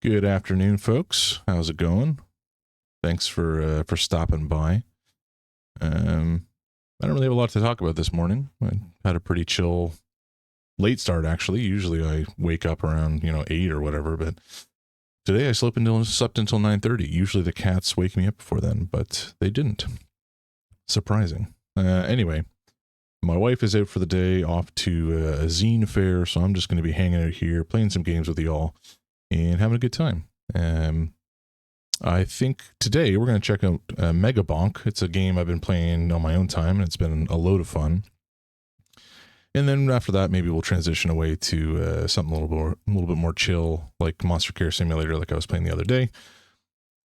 Good afternoon, folks. How's it going? Thanks for stopping by. I don't really have a lot to talk about this morning. I had a pretty chill late start, actually. Usually I wake up around 8 or whatever, but today I slept until 9:30. Usually the cats wake me up before then, but they didn't. Surprising. Anyway, my wife is out for the day, off to a zine fair, so I'm just going to be hanging out here, playing some games with y'all, and having a good time. I think today we're going to check out Megabonk. It's a game I've been playing on my own time, and it's been a load of fun. And then after that, maybe we'll transition away to something a little bit more chill, like Monster Care Simulator, like I was playing the other day.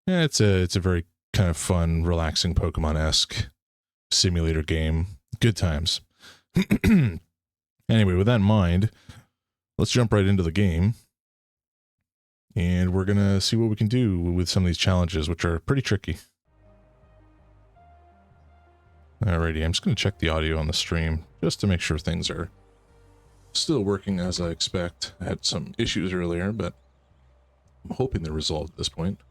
Yeah, it's a very kind of fun, relaxing Pokemon-esque simulator game. Good times. Anyway, with that in mind, let's jump right into the game. And we're going to see what we can do with some of these challenges, which are pretty tricky. Alrighty, I'm just going to check the audio on the stream, just to make sure things are still working as I expect. I had some issues earlier, but I'm hoping they're resolved at this point.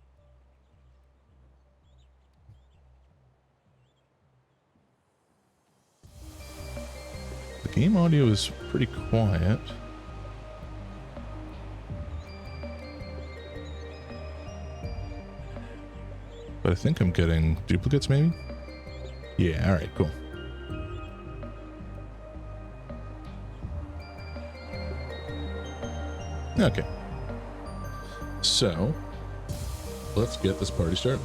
The game audio is pretty quiet. But I think I'm getting duplicates, maybe? Yeah, alright, cool. Okay. So, let's get this party started.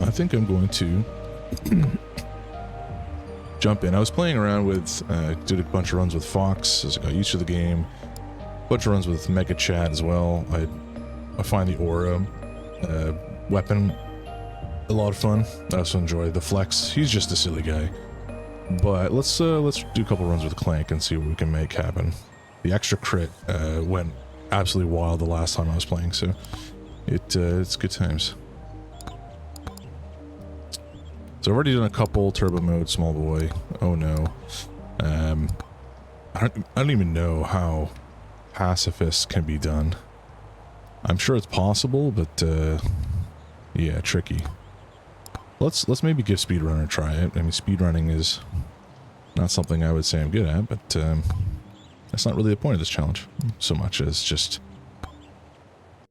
I think I'm going to jump in. I was playing around with, did a bunch of runs with Fox as I got used to the game. A bunch of runs with Mega Chat as well. I find the Aura weapon a lot of fun. I also enjoy the Flex. He's just a silly guy. But let's do a couple runs with Clank and see what we can make happen. The extra crit went absolutely wild the last time I was playing, so it's good times. So I've already done a couple turbo mode, small boy. Oh no. I don't even know how pacifist can be done. I'm sure it's possible, but yeah, tricky. Let's maybe give speedrunner a try. I mean, speedrunning is not something I would say I'm good at, but that's not really the point of this challenge so much as just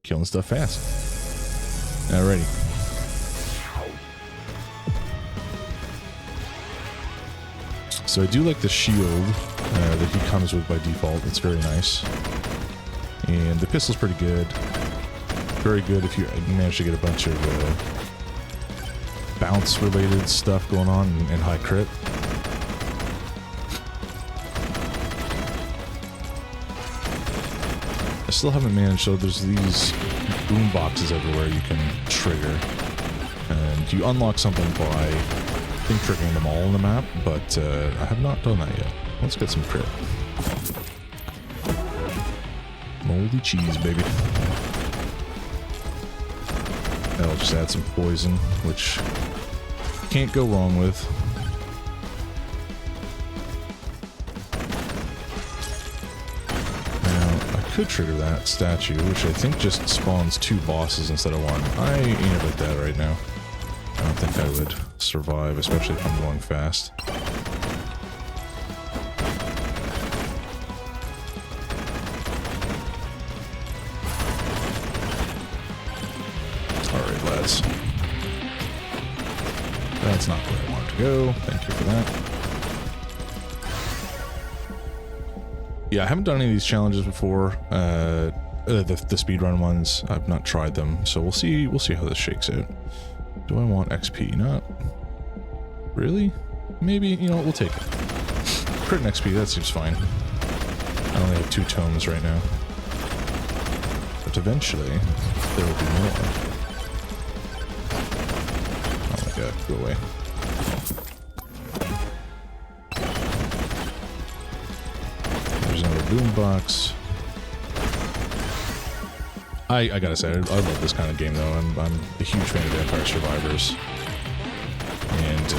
killing stuff fast. Alrighty. So I do like the shield that he comes with by default. It's very nice. And the pistol's pretty good. Very good if you manage to get a bunch of bounce-related stuff going on and high crit. I still haven't managed, so there's these boom boxes everywhere you can trigger. And you unlock something by, I think, triggering them all on the map, but I have not done that yet. Let's get some crit. Moldy cheese, baby. That'll just add some poison, which can't go wrong with. Now, I could trigger that statue, which I think just spawns 2 bosses instead of 1. I ain't about that right now. I don't think I would survive, especially if I'm going fast. Alright, lads. That's not where I wanted to go. Thank you for that. Yeah, I haven't done any of these challenges before. The speedrun ones, I've not tried them, so we'll see how this shakes out. Do I want XP? Not really? Maybe, we'll take it. Crit and XP, that seems fine. I only have 2 tomes right now. But eventually, there will be more. Oh my god, go away. There's another boombox. I gotta say, I love this kind of game though. I'm a huge fan of Vampire Survivors. And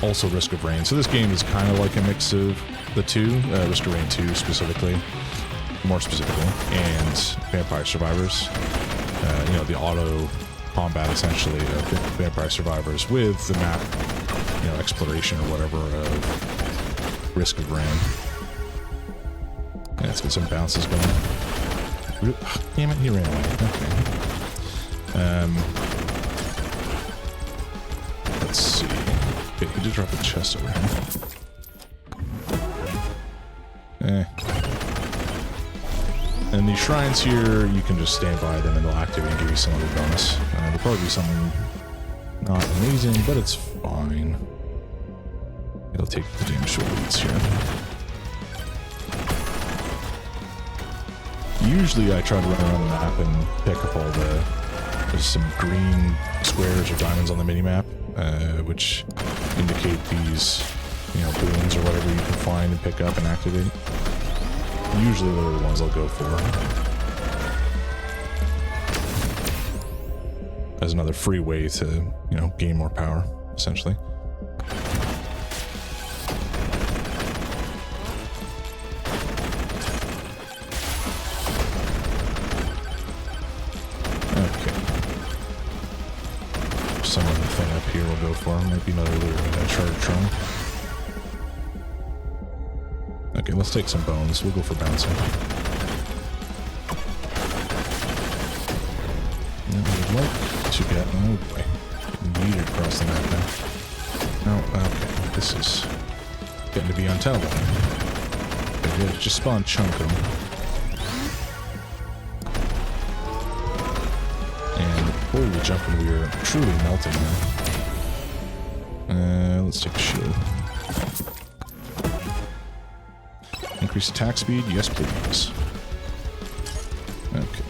also Risk of Rain. So this game is kind of like a mix of the two, Risk of Rain 2 specifically, more specifically, and Vampire Survivors. you know, the auto combat essentially of Vampire Survivors with the map, you know, exploration or whatever of Risk of Rain. Yeah, let's get some bounces going. Damn it, he ran away. Okay. Let's see. Okay, he did drop a chest over here. And these shrines here, you can just stand by them and they'll activate and give you some other bonus. There'll probably be something not amazing, but it's fine. It'll take the damage to elites here. Usually I try to run around the map and pick up all the... There's some green squares or diamonds on the minimap, which indicate these, you know, boons or whatever you can find and pick up and activate. Usually they're the ones I'll go for. As another free way to, you know, gain more power, essentially. Okay. Some other thing up here we'll go for. Might be another charge drum. Okay, let's take some bones. We'll go for bouncing. Now we'd like to get... Oh boy. Getting yeeted across the map now. No, okay. This is getting to be untenable. Okay, good. Just spawn Chunkum. And holy jumping, we are truly melting now. Let's take a shield. Increase attack speed? Yes, please. Okay.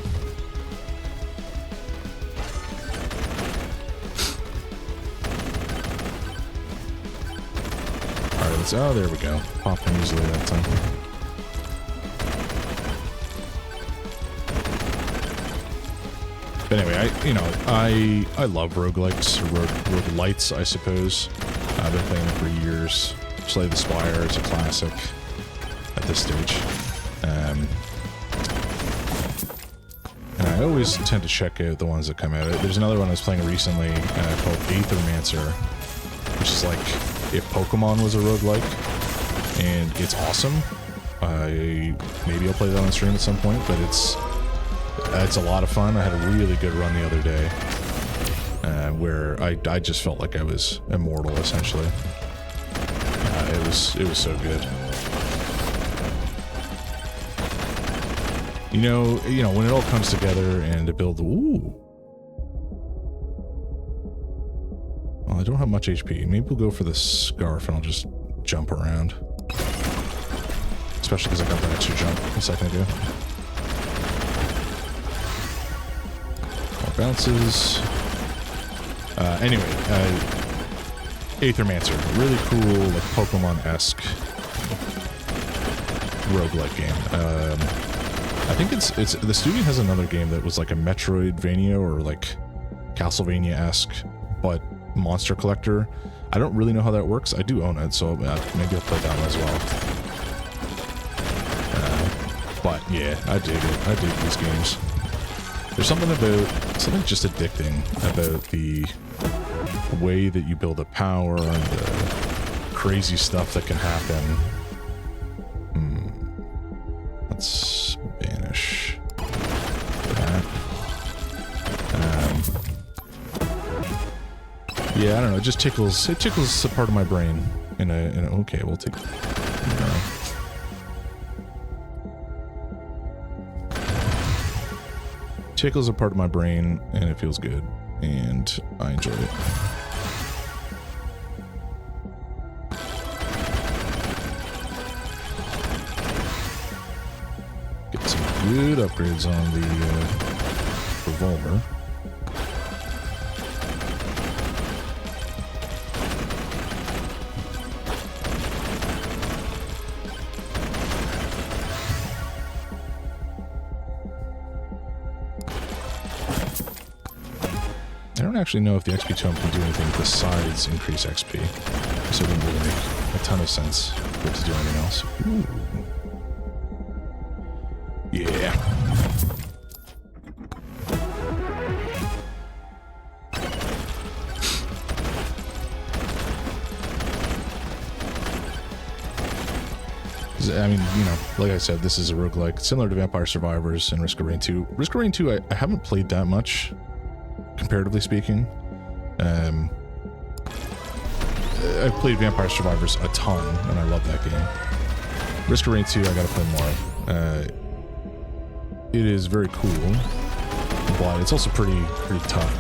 Alright, let's... Oh, there we go. Popped him easily that time. But anyway, I love roguelikes, or roguelites, I suppose. I've been playing them for years. Slay the Spire is a classic. At this stage. And I always tend to check out the ones that come out. There's another one I was playing recently called Aethermancer, which is like if Pokemon was a roguelike, and it's awesome. Maybe I'll play that on stream at some point, but it's a lot of fun. I had a really good run the other day where I just felt like I was immortal, essentially. It was so good. You know, when it all comes together and to build... Ooh. Well, I don't have much HP. Maybe we'll go for the scarf and I'll just jump around. Especially because I got that extra jump a second ago. More bounces. Anyway, Aethermancer. Really cool, like Pokemon-esque roguelike game. I think it's the studio has another game that was like a Metroidvania or like Castlevania-esque, but monster collector. I don't really know how that works. I do own it, so maybe I'll play that one as well. But yeah, I dig it. I dig these games. There's something just addicting about the way that you build up power and the crazy stuff that can happen. Let's banish that. Yeah, I don't know. It just tickles. It tickles a part of my brain. Okay, we'll take. Tickles a part of my brain, and it feels good, and I enjoy it. Get some good upgrades on the revolver. I don't actually know if the XP tome can do anything besides increase XP, so it wouldn't really make a ton of sense for it to do anything else. Ooh. Yeah. I mean, you know, like I said, this is a roguelike similar to Vampire Survivors and Risk of Rain 2. Risk of Rain 2, I haven't played that much, comparatively speaking. I've played Vampire Survivors a ton, and I love that game. Risk of Rain 2, I gotta play more. It is very cool, but it's also pretty tough.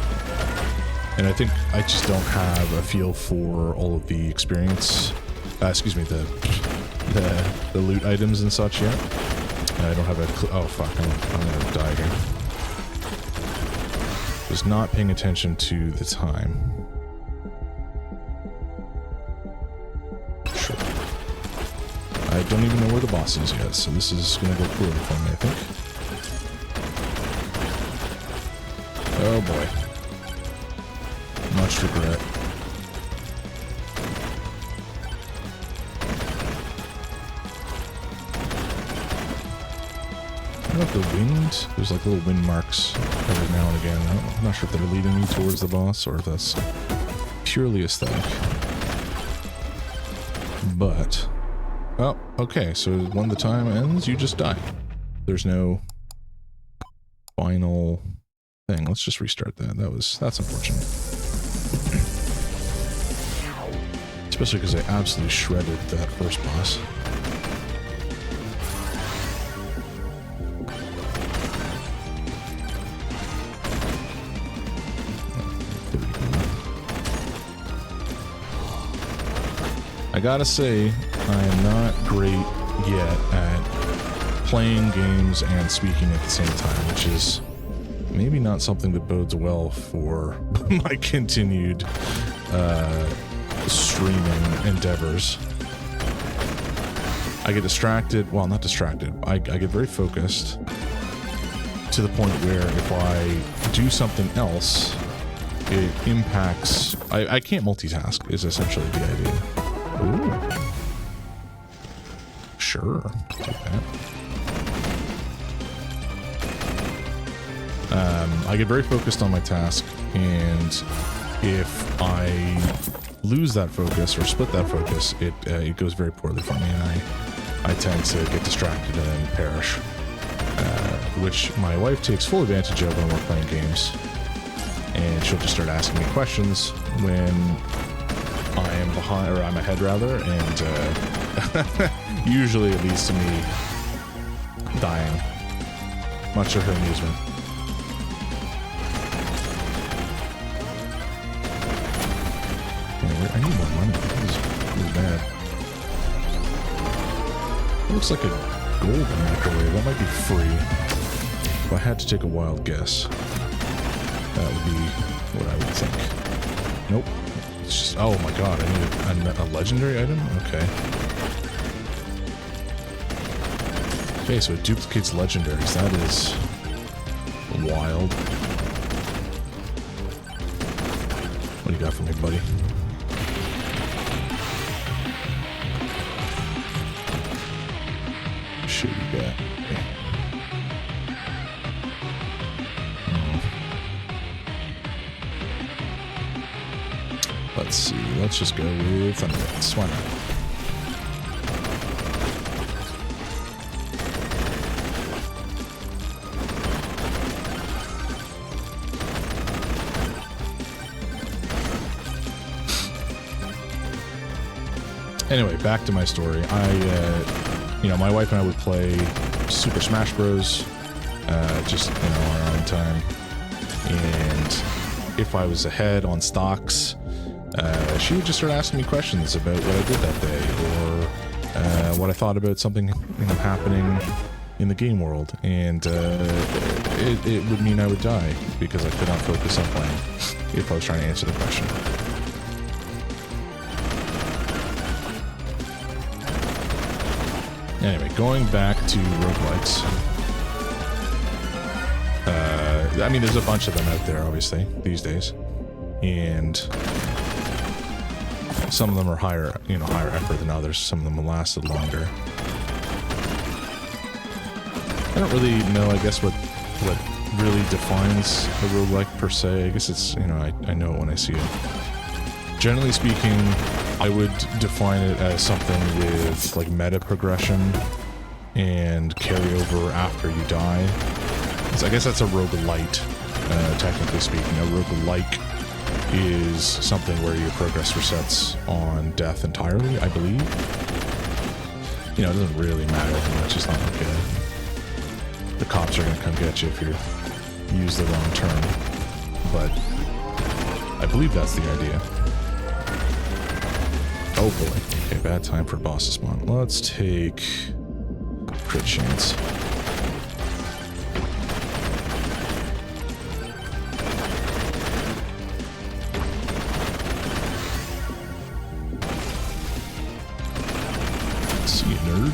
And I think I just don't have a feel for all of the experience, excuse me, the loot items and such yet. I don't have a clue. Oh fuck, I'm gonna die here. Was not paying attention to the time. Sure. I don't even know where the boss is yet, so this is gonna go poorly for me, I think. Oh boy. Much regret. I don't know if they're winged. There's like little wind marks every now and again. I'm not sure if they're leading me towards the boss or if that's purely aesthetic. But, well, okay, so when the time ends, you just die. There's no final thing. Let's just restart that. That's unfortunate. Especially because I absolutely shredded that first boss. I gotta say, I am not great yet at playing games and speaking at the same time, which is maybe not something that bodes well for my continued streaming endeavors. I get distracted, well, not distracted, I get very focused to the point where if I do something else, it impacts, I can't multitask is essentially the idea. Ooh. Sure, take that. I get very focused on my task, and if I lose that focus or split that focus, it goes very poorly for me, and I tend to get distracted and then perish, which my wife takes full advantage of when we're playing games, and she'll just start asking me questions when I am behind, or I'm ahead rather, and usually it leads to me dying, much to her amusement. I need more money. This is really bad. It looks like a golden microwave. That might be free. If I had to take a wild guess, that would be what I would think. Nope. It's just, oh my god, I need a legendary item? Okay. Okay, so it duplicates legendaries. That is wild. What do you got for me, buddy? Shit, you got. Okay. Let's see. Let's just go with Thunderbolts. Why not? Anyway, back to my story. You know, my wife and I would play Super Smash Bros. Just, you know, on our own time. And if I was ahead on stocks, she would just start asking me questions about what I did that day, or what I thought about something, you know, happening in the game world. And it would mean I would die because I could not focus on playing if I was trying to answer the question. Anyway, going back to roguelikes. I mean, there's a bunch of them out there, obviously, these days. And some of them are higher effort than others. Some of them have lasted longer. I don't really know, I guess, what really defines a roguelike per se. I guess it's, you know, I know it when I see it. Generally speaking, I would define it as something with like meta progression and carryover after you die. So I guess that's a roguelite, technically speaking. A roguelike is something where your progress resets on death entirely, I believe. You know, it doesn't really matter how much. It's not like the cops are going to come get you if you use the wrong term. But I believe that's the idea. Oh boy. Okay, bad time for boss to spawn. Let's take crit chance. See you, nerd.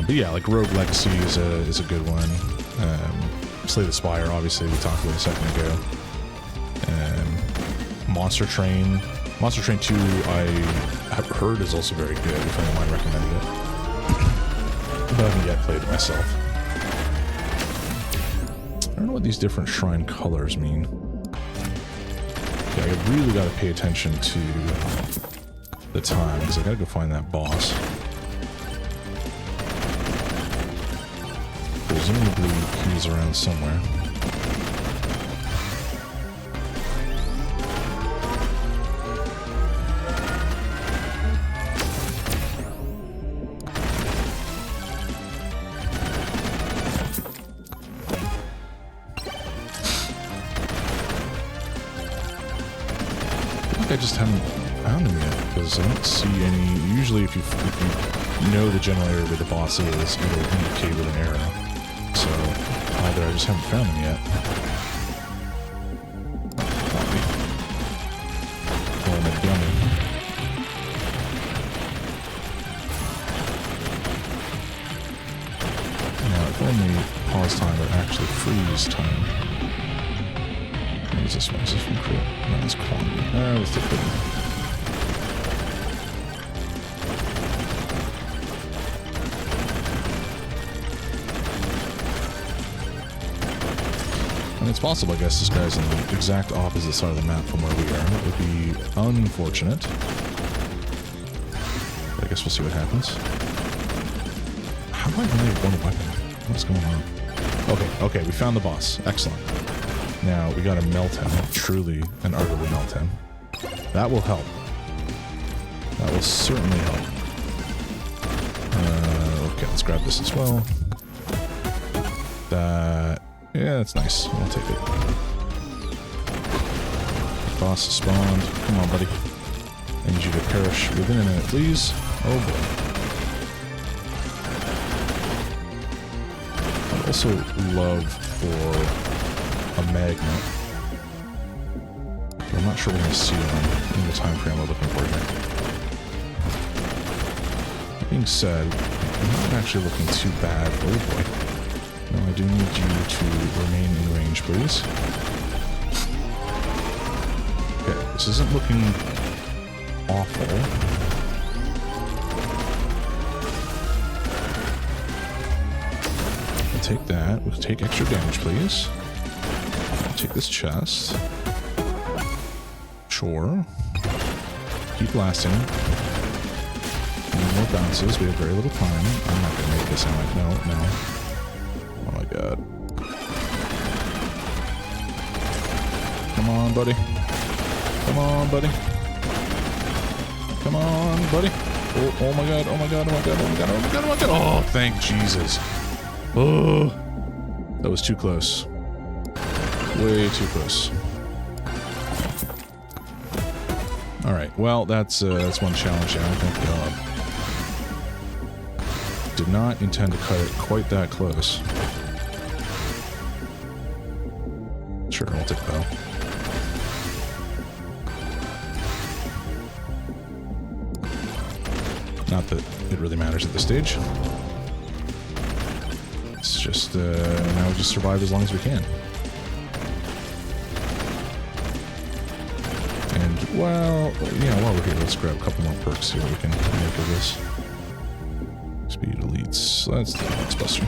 But yeah, like Rogue Legacy is a good one. Slay the Spire, obviously, we talked about a second ago. Monster Train 2, I have heard is also very good, if anyone might recommend it. But I haven't yet played it myself. I don't know what these different shrine colors mean. Okay, I really got to pay attention to the time, because I got to go find that boss. Presumably he's around somewhere. I just haven't found him yet, because I don't see any. Usually if you know the general area where the boss is, it'll indicate with an arrow. So either I just haven't found him yet. Or I'm a dummy. Now if only pause time or actually freeze time. What is this one? Is this from crit? No, it's quantity. Let's take it. And it's possible, I guess, this guy's on the exact opposite side of the map from where we are. That would be unfortunate. But I guess we'll see what happens. How do I only have one weapon? What's going on? Okay, we found the boss. Excellent. Now, we gotta melt him. Truly and utterly melt him. That will help. That will certainly help. Okay, let's grab this as well. Yeah, that's nice. We'll take it. Boss has spawned. Come on, buddy. I need you to perish within a minute, please. Oh boy. I'd also love for a magnet. But I'm not sure we're going to see one in the time frame we're looking for here. That being said, I'm not actually looking too bad. Oh boy. No, I do need you to remain in range, please. Okay, this isn't looking awful. We'll take that. We'll take extra damage, please. Take this chest. Sure. Keep blasting. Need more bounces. We have very little time. I'm not gonna make this. Am I? No. Oh my god. Come on, buddy. Come on, buddy. Come on, buddy. Oh my god. Oh, thank Jesus. Oh, that was too close. Way too close. Alright, well, that's one challenge down, thank God. Did not intend to cut it quite that close. Sure, I'll take bow. Not that it really matters at this stage. It's just, now we just survive as long as we can. And, well, yeah, while we're here, let's grab a couple more perks, see what we can make of this. Speed elites. That's the Box Buster.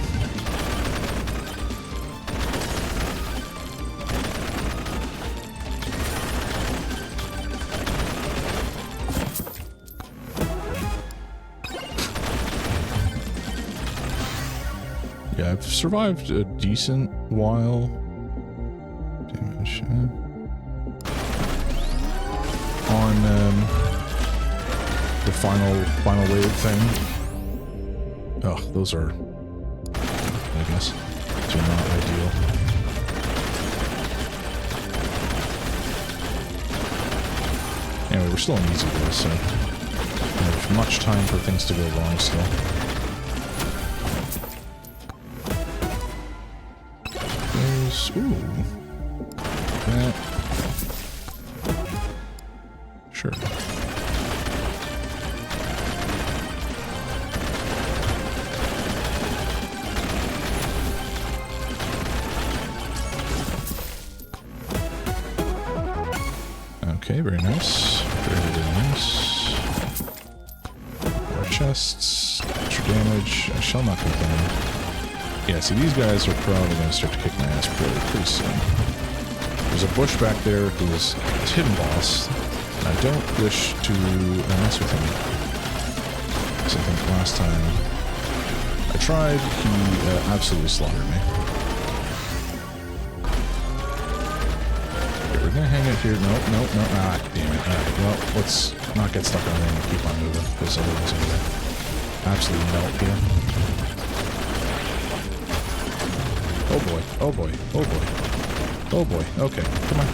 Yeah, I've survived a decent while. Damage. On the final wave thing. Oh, those are, I guess, not ideal. Anyway, we're still in easy though, so there's much time for things to go wrong still. There's, ooh. That. Sure. Okay, very nice. Very nice. More chests. Extra damage. I shall not complain. Yeah, see, these guys are probably going to start to kick my ass pretty soon. There's a bush back there who's a hidden boss. And I don't wish to mess with him. Because I think last time I tried, he absolutely slaughtered me. We're gonna hang it here. No. Ah, damn it. Alright, well, let's not get stuck on there and keep on moving, because otherwise I'm gonna absolutely melt here. Oh boy. Oh boy. Oh boy. Oh boy. Okay, come on.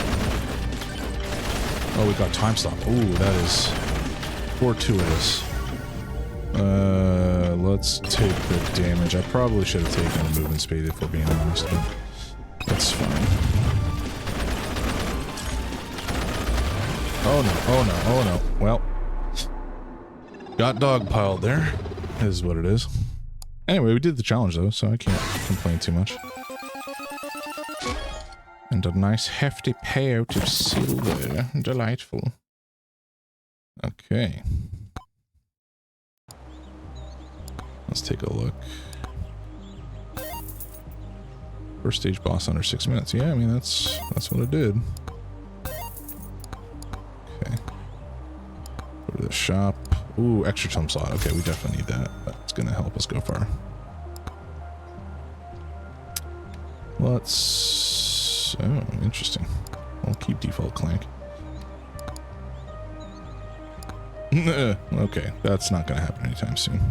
Oh, we got time stop. Ooh, that is fortuitous. Let's take the damage. I probably should have taken the movement speed if we're being honest, but that's fine. Oh no, oh no, oh no. Well, got dogpiled there, is what it is. Anyway, we did the challenge though, so I can't complain too much. And a nice hefty payout of silver. Delightful. Okay. Let's take a look. First stage boss under 6 minutes. Yeah, I mean, that's what it did. Okay. Go to the shop. Ooh, extra chum slot. Okay, we definitely need that. That's gonna help us go far. Let's... Oh, interesting. I'll keep default clank. Okay, that's not gonna happen anytime soon.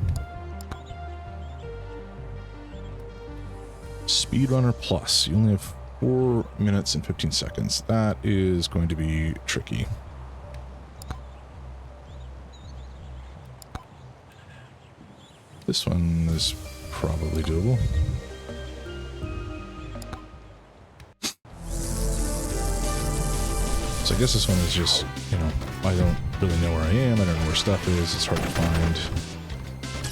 Speedrunner Plus. You only have 4 minutes and 15 seconds. That is going to be tricky. This one is probably doable. So I guess this one is just, you know, I don't really know where I am. I don't know where stuff is. It's hard to find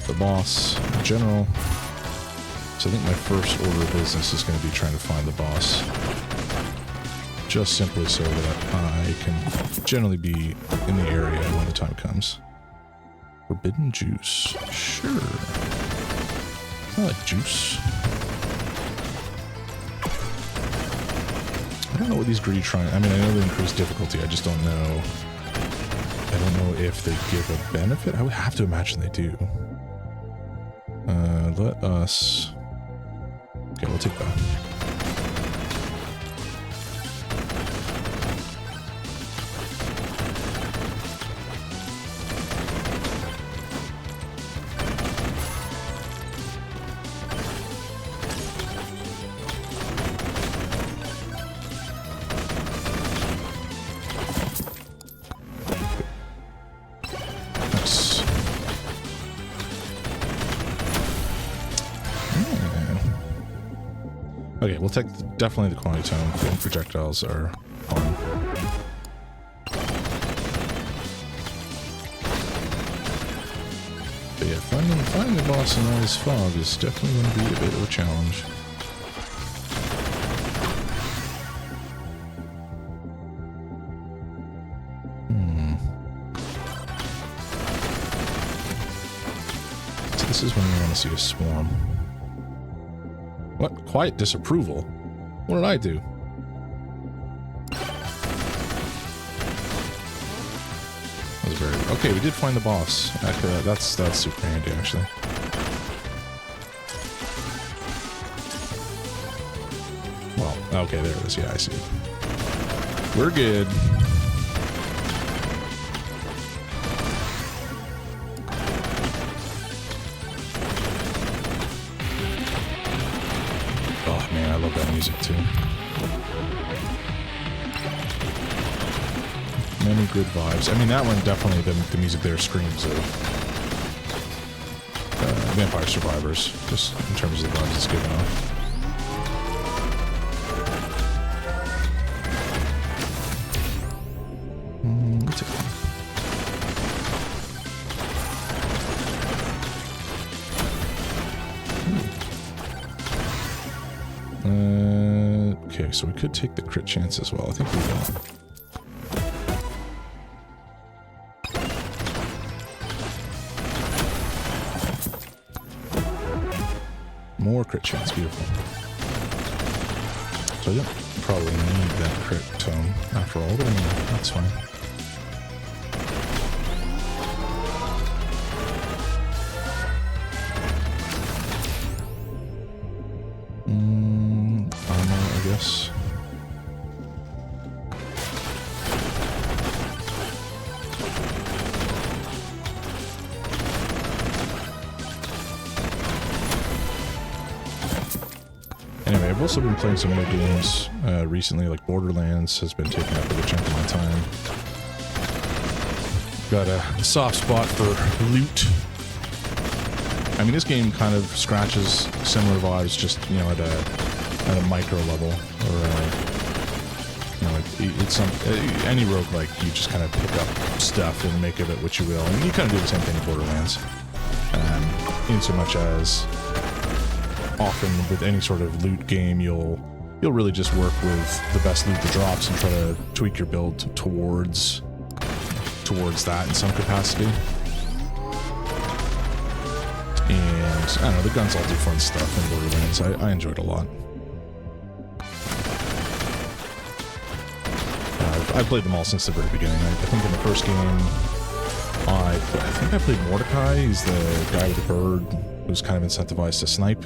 the boss in general. So I think my first order of business is going to be trying to find the boss. Just simply so that I can generally be in the area when the time comes. Forbidden juice. Sure. I like juice. I don't know what these greedy trying. I mean, I know they increase difficulty. I just don't know. I don't know if they give a benefit. I would have to imagine they do. Let us... Okay, we'll take that. Okay, we'll take definitely the quantity tone. The projectiles are fun. But yeah, finding the boss in all this fog is definitely going to be a bit of a challenge. So this is when we want to see a swarm. What? Quiet disapproval? What did I do? That was very... Okay, we did find the boss. That's super handy, actually. Well, okay, there it is. Yeah, I see it. We're good. Oh man, I love that music too. Many good vibes. I mean, that one definitely, the music there screams of Vampire Survivors, just in terms of the vibes it's giving off. Okay, so we could take the crit chance as well. I think we will. More crit chance, beautiful. So I don't probably need that crit tone after all, but I mean, that's fine. Armor, I guess. Anyway, I've also been playing some more games recently, like Borderlands has been taking up a good chunk of my time. Got a soft spot for loot. I mean, this game kind of scratches similar vibes, just, you know, at a micro level, or you know, like it's some any roguelike, you just kind of pick up stuff and make of it what you will, and you kind of do the same thing in Borderlands. In so much as often with any sort of loot game, you'll really just work with the best loot that drops and try to tweak your build towards that in some capacity. And I don't know, the guns all do fun stuff in Borderlands. I enjoyed it a lot. I've played them all since the very beginning. I think in the first game, I think I played Mordecai. He's the guy with the bird who's kind of incentivized to snipe.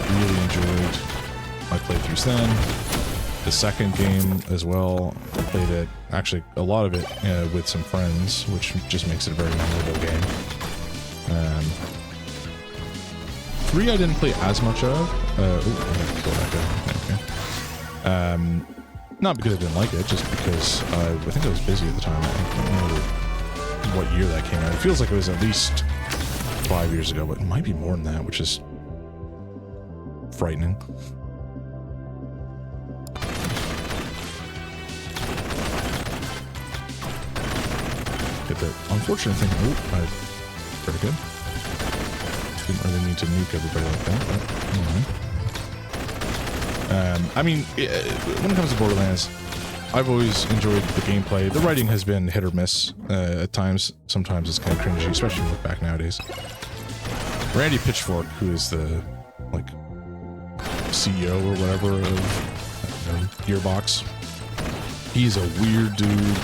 Really enjoyed my playthroughs then. The second game as well, I played it, actually a lot of it with some friends, which just makes it a very memorable game. 3 I didn't play as much of. I gotta kill that guy. Okay. Not because I didn't like it, just because I think I was busy at the time. I don't remember what year that came out. It feels like it was at least 5 years ago, but it might be more than that, which is frightening. Get that unfortunate thing. Oh, pretty good. Didn't really need to nuke everybody like that, but anyway. I mean, when it comes to Borderlands, I've always enjoyed the gameplay. The writing has been hit or miss at times. Sometimes it's kind of cringy, especially when you look back nowadays. Randy Pitchfork, who is the, like, CEO or whatever of Gearbox, he's a weird dude.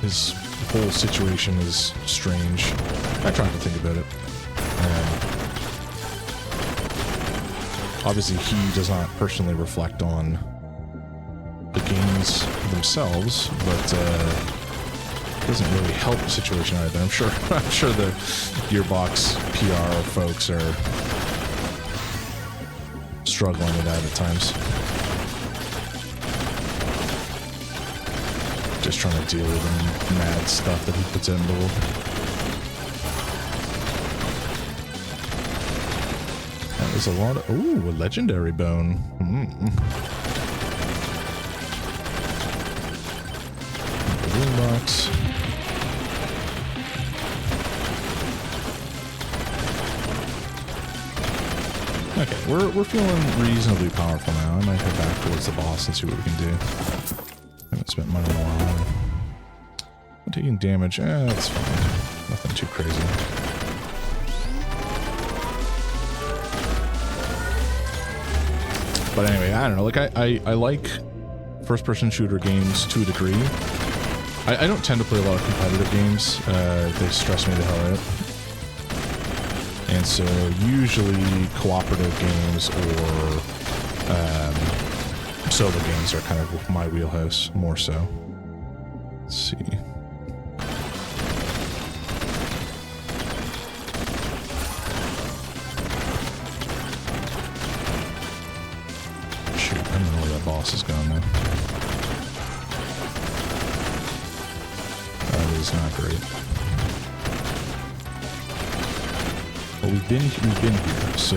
His whole situation is strange. I try to think about it. Obviously, he does not personally reflect on the games themselves, but doesn't really help the situation either. I'm sure the Gearbox PR folks are struggling with that at times. Just trying to deal with the mad stuff that he puts in the world. That was a lot of... Ooh, a legendary bone. Balloon box. Okay, we're feeling reasonably powerful now. I might head back towards the boss and see what we can do. I haven't spent money in a while. I'm taking damage. That's fine. Nothing too crazy. But anyway, I don't know. Like, I like first-person shooter games to a degree. I don't tend to play a lot of competitive games. They stress me the hell out. And so usually cooperative games or solo games are kind of my wheelhouse more so. Let's see. Shoot, I don't know where that boss is going now. That is not great. Well, we've been here, so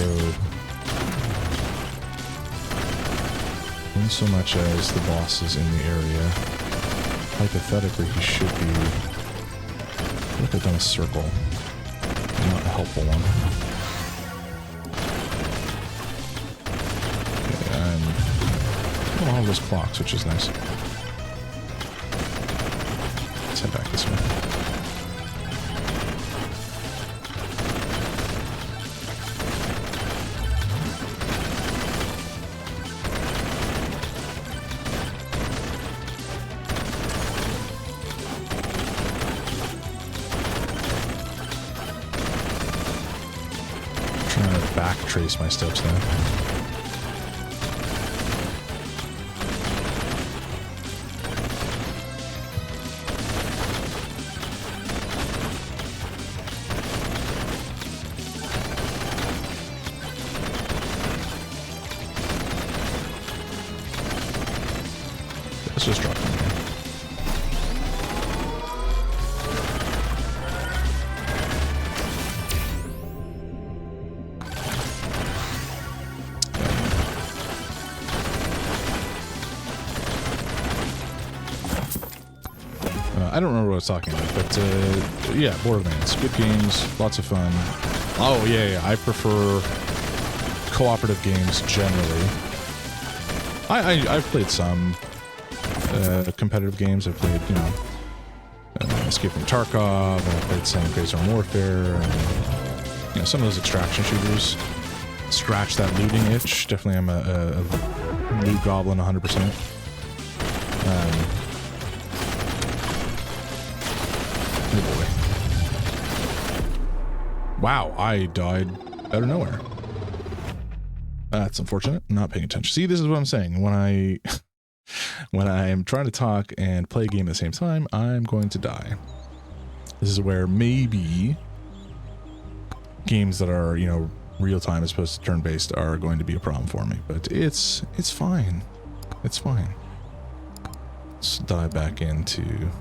in so much as the boss is in the area, hypothetically he should be. I think I've done a circle, not a helpful one. Okay, I'm on all those clocks, which is nice. Let's head back this way. Trace my steps now. Let's just drop them here. I don't remember what I was talking about, but yeah, Borderlands, good games, lots of fun. Oh yeah, I prefer cooperative games generally. I've played some competitive games. I've played, you know, Escape from Tarkov, and I've played some Crazy Zone Warfare, and, you know, some of those extraction shooters. Scratch that looting itch. Definitely, I'm a loot goblin 100%. Oh boy. Wow, I died out of nowhere. That's unfortunate. I'm not paying attention. See, this is what I'm saying. When I am trying to talk and play a game at the same time, I'm going to die. This is where maybe games that are, you know, real time as opposed to turn-based are going to be a problem for me. But it's fine. It's fine. Let's dive back into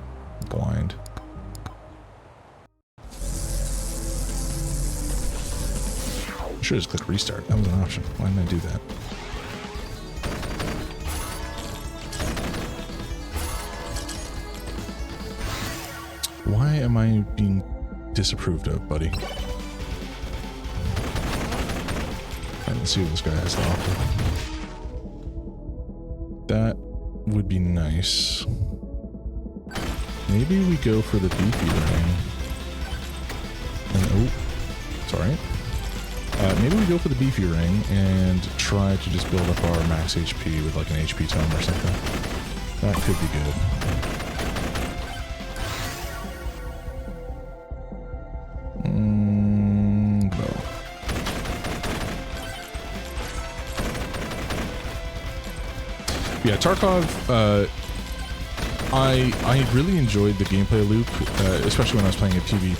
blind. I should just click restart. That was an option. Why didn't I do that? Why am I being disapproved of, buddy? Let's see what this guy has to offer. That would be nice. Maybe we go for the beefy ring. And, oh, sorry. Maybe we go for the beefy ring and try to just build up our max HP with like an HP tome or something. That could be good. No. Yeah, Tarkov, I really enjoyed the gameplay loop, especially when I was playing a PvE.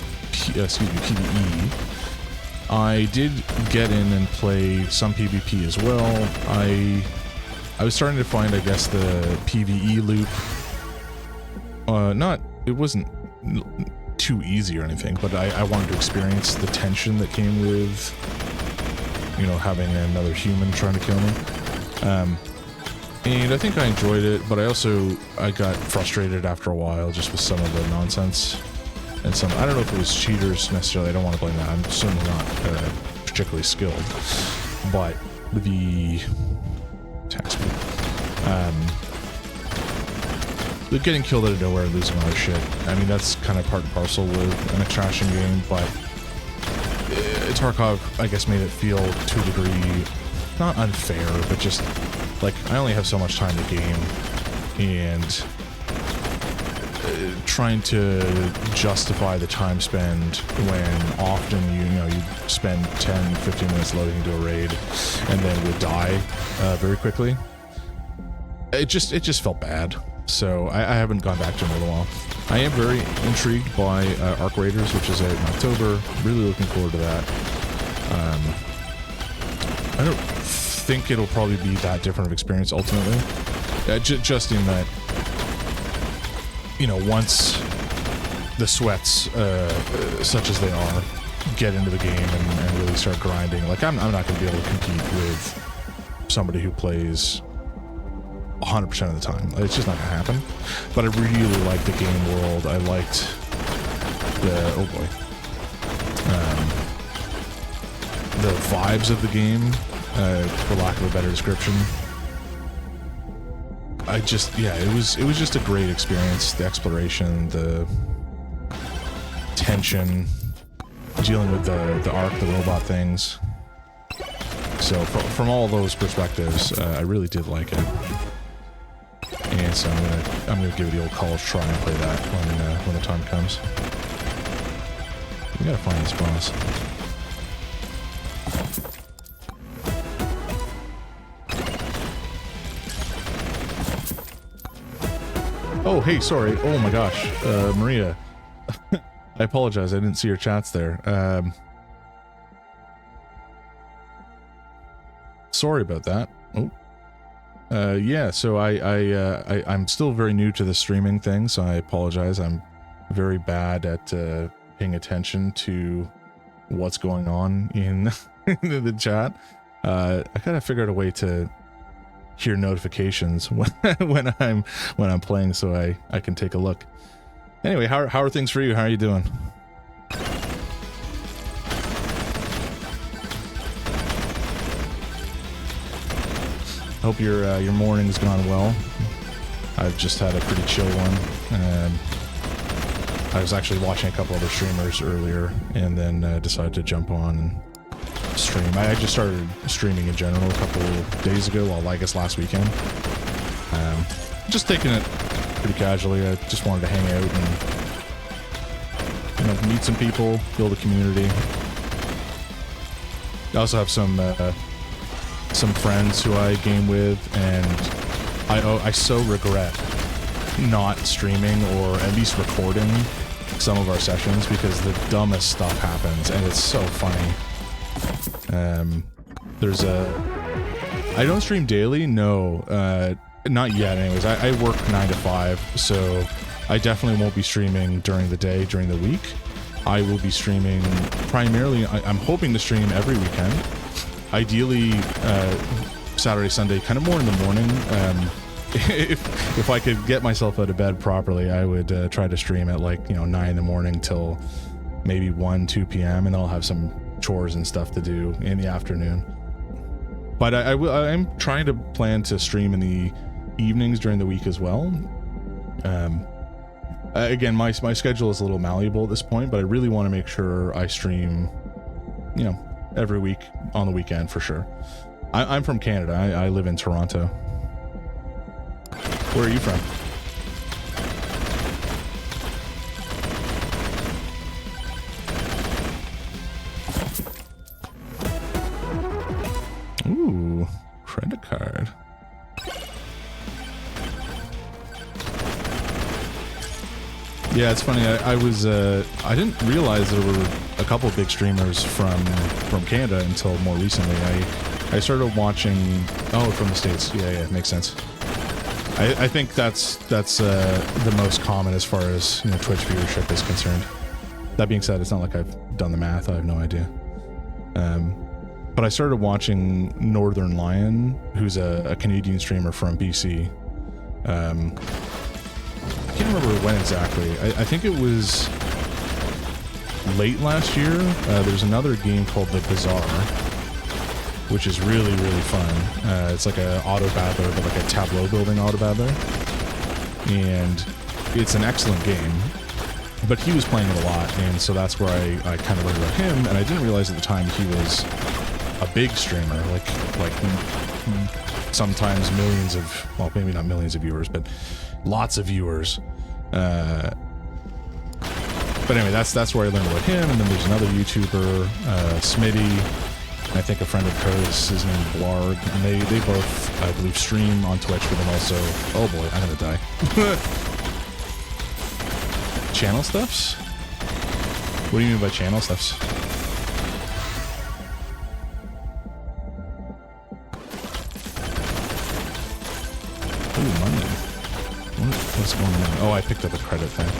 I did get in and play some PvP as well. I was starting to find, I guess, the PvE loop, it wasn't too easy or anything, but I wanted to experience the tension that came with, you know, having another human trying to kill me. And I think I enjoyed it, but I got frustrated after a while just with some of the nonsense. And some, I don't know if it was cheaters necessarily, I don't want to blame that, I'm certainly not particularly skilled, but the attack speed, the getting killed out of nowhere and losing all their shit, I mean, that's kind of part and parcel with an extraction game, but Tarkov, I guess, made it feel to a degree, not unfair, but just, like, I only have so much time to game, and trying to justify the time spent when often you spend 10-15 minutes loading into a raid and then would die very quickly. It just felt bad. So I haven't gone back to it in a little while. I am very intrigued by Arc Raiders, which is out in October. Really looking forward to that. I don't think it'll probably be that different of experience ultimately. Just in that, once the sweats, such as they are, get into the game and really start grinding, like I'm not going to be able to compete with somebody who plays 100% of the time. It's just not going to happen. But I really liked the game world. I liked the the vibes of the game, for lack of a better description. It was just a great experience. The exploration, the tension, dealing with the Ark, the robot things. So from all those perspectives, I really did like it. And so I'm gonna give it the old college try and play that when the time comes. We gotta find this boss. Oh, hey, sorry. Oh my gosh, Maria. I apologize. I didn't see your chats there. Sorry about that. Oh. Yeah, so I'm still very new to the streaming thing, so I apologize. I'm very bad at paying attention to what's going on in the chat. I gotta figure out a way to hear notifications when I'm playing, so I can take a look. Anyway, how are things for you? How are you doing? Hope your morning's gone well. I've just had a pretty chill one. I was actually watching a couple other streamers earlier, and then decided to jump on and stream. I just started streaming in general a couple days ago. Well, I guess last weekend. Just taking it pretty casually. I just wanted to hang out and meet some people, build a community. I also have some friends who I game with, and I so regret not streaming or at least recording some of our sessions, because the dumbest stuff happens and it's so funny. I don't stream daily, no, not yet anyways. I work 9 to 5, so I definitely won't be streaming during the day, during the week. I will be streaming primarily, I'm hoping to stream every weekend. Ideally, Saturday, Sunday, kind of more in the morning. If I could get myself out of bed properly, I would try to stream at 9 in the morning till maybe 1, 2 p.m. and I'll have some chores and stuff to do in the afternoon. But I'm trying to plan to stream in the evenings during the week as well. Again, my schedule is a little malleable at this point, but I really want to make sure I stream, every week on the weekend for sure. I'm from Canada. I live in Toronto. Where are you from? Ooh, credit card. Yeah, it's funny. I didn't realize there were a couple of big streamers from Canada until more recently. I started watching. Oh, from the States. Yeah, makes sense. I think that's the most common as far as Twitch viewership is concerned. That being said, it's not like I've done the math. I have no idea. But I started watching Northern Lion, who's a Canadian streamer from BC. I can't remember when exactly. I think it was late last year. There's another game called The Bazaar, which is really, really fun. It's like a auto battler, but like a tableau building auto battler. And it's an excellent game. But he was playing it a lot, and so that's where I kind of learned about him, and I didn't realize at the time he was a big streamer, like sometimes millions of, well, maybe not millions of viewers, but lots of viewers. But anyway, that's where I learned about him. And then there's another YouTuber, Smitty. I think a friend of hers, his name Blarg, and they both, I believe, stream on Twitch for them also. Oh boy, I'm gonna die. Channel stuffs? What do you mean by channel stuffs? Ooh, money. What's going on? Oh, I picked up a credit thing.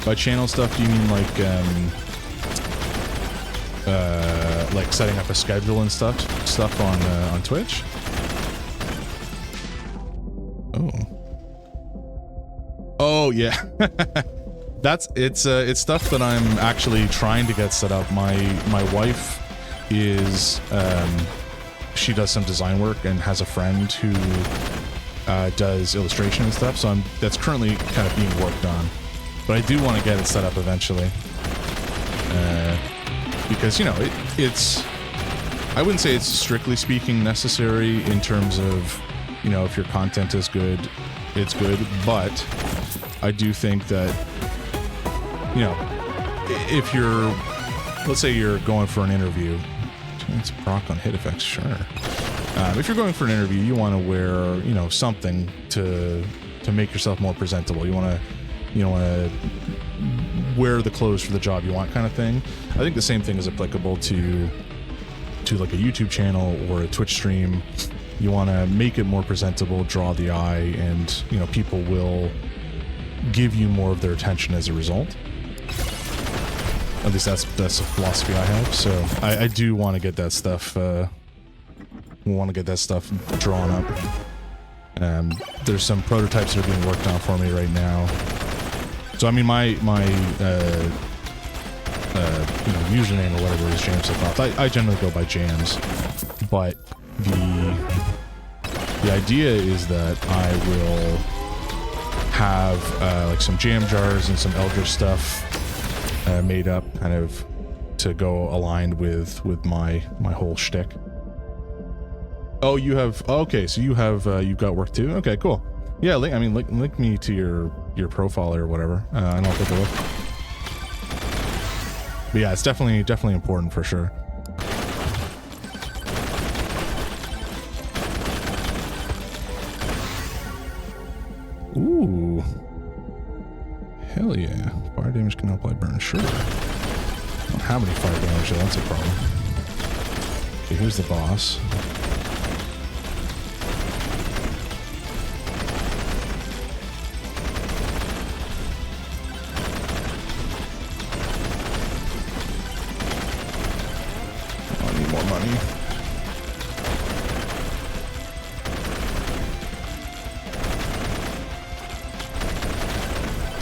By channel stuff, do you mean like setting up a schedule and stuff on Twitch? Oh yeah. It's stuff that I'm actually trying to get set up. My wife is she does some design work and has a friend who does illustration and stuff, so that's currently kind of being worked on. But I do want to get it set up eventually. Because, you know, it's... I wouldn't say it's strictly speaking necessary in terms of, you know, if your content is good, it's good. But I do think that, you know, if you're... Let's say you're going for an interview. It's proc on hit effects, sure. If you're going for an interview, you want to wear, you know, something to make yourself more presentable. You want to wear the clothes for the job you want, kind of thing. I think the same thing is applicable to like a YouTube channel or a Twitch stream. You want to make it more presentable, draw the eye, and, you know, people will give you more of their attention as a result. At least that's the philosophy I have. So I do want to get that stuff. Drawn up. There's some prototypes that are being worked on for me right now. So I mean, my you know, username or whatever is James Hipnoth. I generally go by Jams, but the idea is that I will have like some jam jars and some Eldritch stuff made up, kind of to go aligned with my whole shtick. Oh, you have... Oh, okay, so you have you've got work too. Okay, cool. Yeah, link me to your profile or whatever, and I'll take a look. But yeah, it's definitely important for sure. Ooh, hell yeah! Fire damage can apply burn. Sure. I don't have any fire damage, so that's a problem. Okay, here's the boss.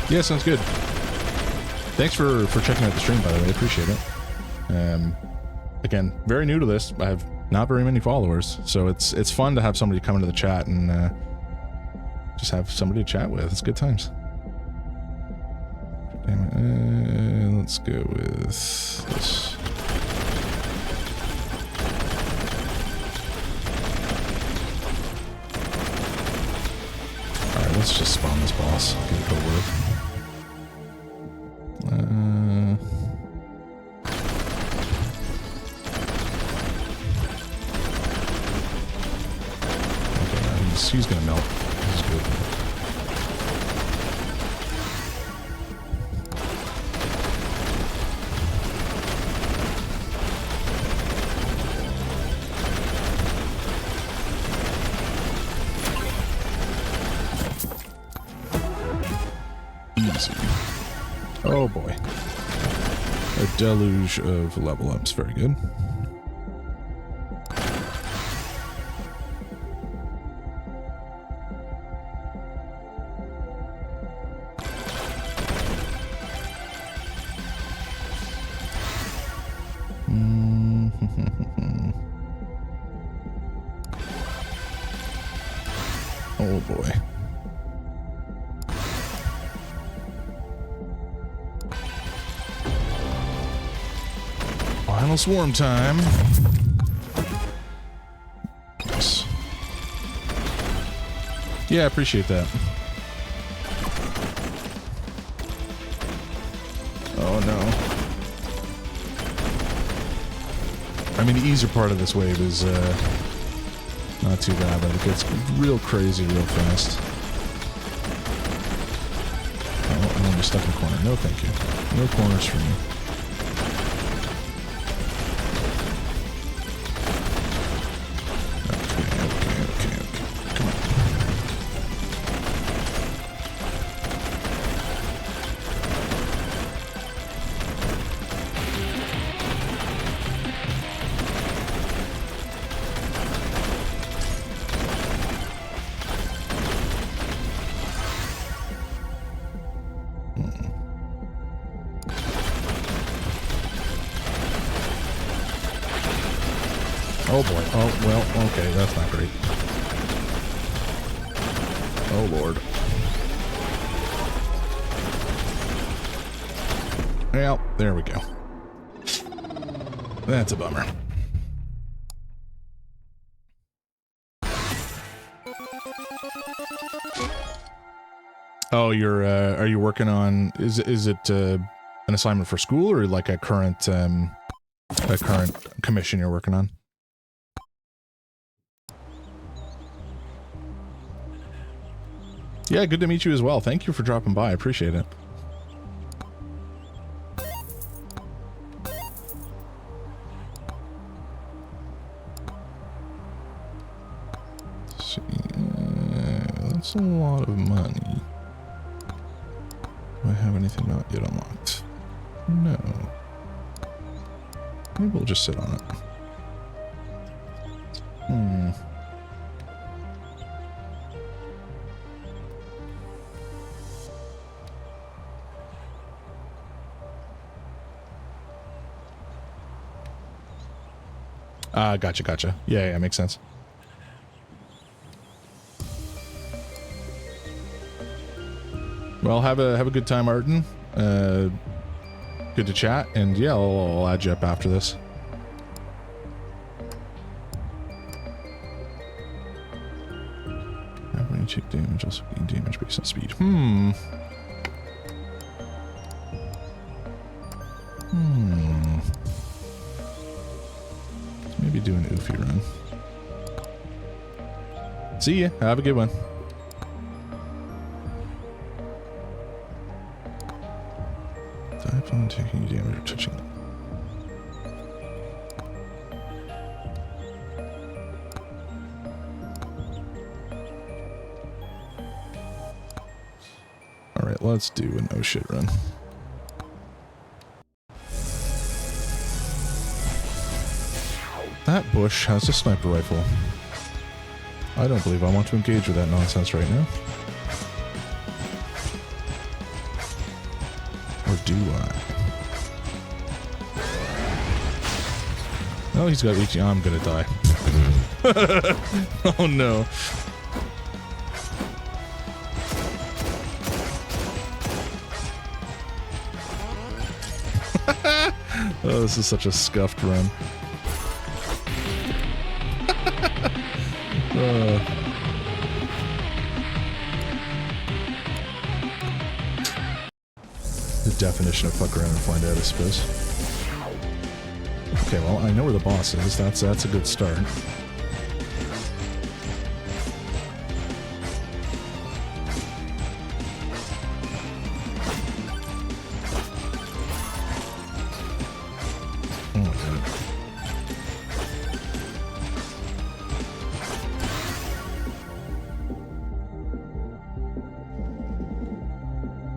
Yeah, sounds good. Thanks for checking out the stream, by the way. I appreciate it. Again, very new to this. I have not very many followers, so it's fun to have somebody come into the chat and just have somebody to chat with. It's good times. Damn it. Let's go with this. Alright, let's just spawn this boss. Get it over with. He's gonna melt. This is good. Easy. Oh boy. A deluge of level ups. Very good. Oh boy. Oh, Final swarm time. Nice. Yeah, I appreciate that. Oh no. I mean, the easier part of this wave is not too bad, but it gets real crazy real fast. Oh, I want to be stuck in a corner. No, thank you. No corners for me. Okay. Come on. Oh boy. Oh, well, okay, that's not great. Oh lord. Well, there we go. That's a bummer. Oh, are you working on, is it an assignment for school or like a current commission you're working on? Yeah, good to meet you as well. Thank you for dropping by. I appreciate it. Let's see. That's a lot of money. Do I have anything not yet unlocked? No. Maybe we'll just sit on it. Gotcha. Yeah, makes sense. Well, have a good time, Arden. Good to chat, and yeah, I'll add you up after this. When you take damage, also gain damage based on speed. Maybe do an oofy run. See ya. Have a good one. Die upon taking damage or touching it. Alright, let's do a no shit run. That bush has a sniper rifle. I don't believe I want to engage with that nonsense right now. Or do I? Oh, he's got 18. I'm gonna die. Oh no. Oh, this is such a scuffed run. The definition of fuck around and find out, I suppose. Okay, well, I know where the boss is. That's a good start. Oh my god.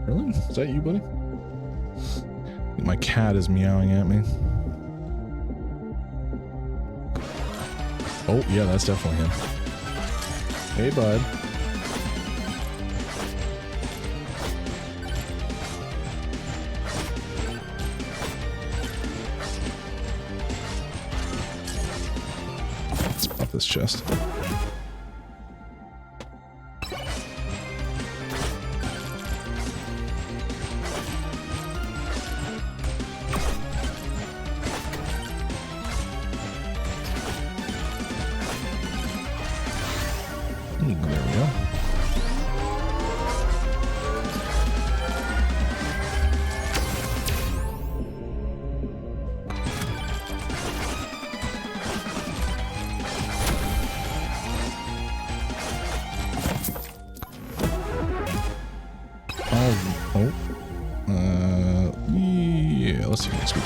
Really? Is that you, buddy? My cat is meowing at me. Oh, yeah, that's definitely him. Hey, bud. Let's pop this chest.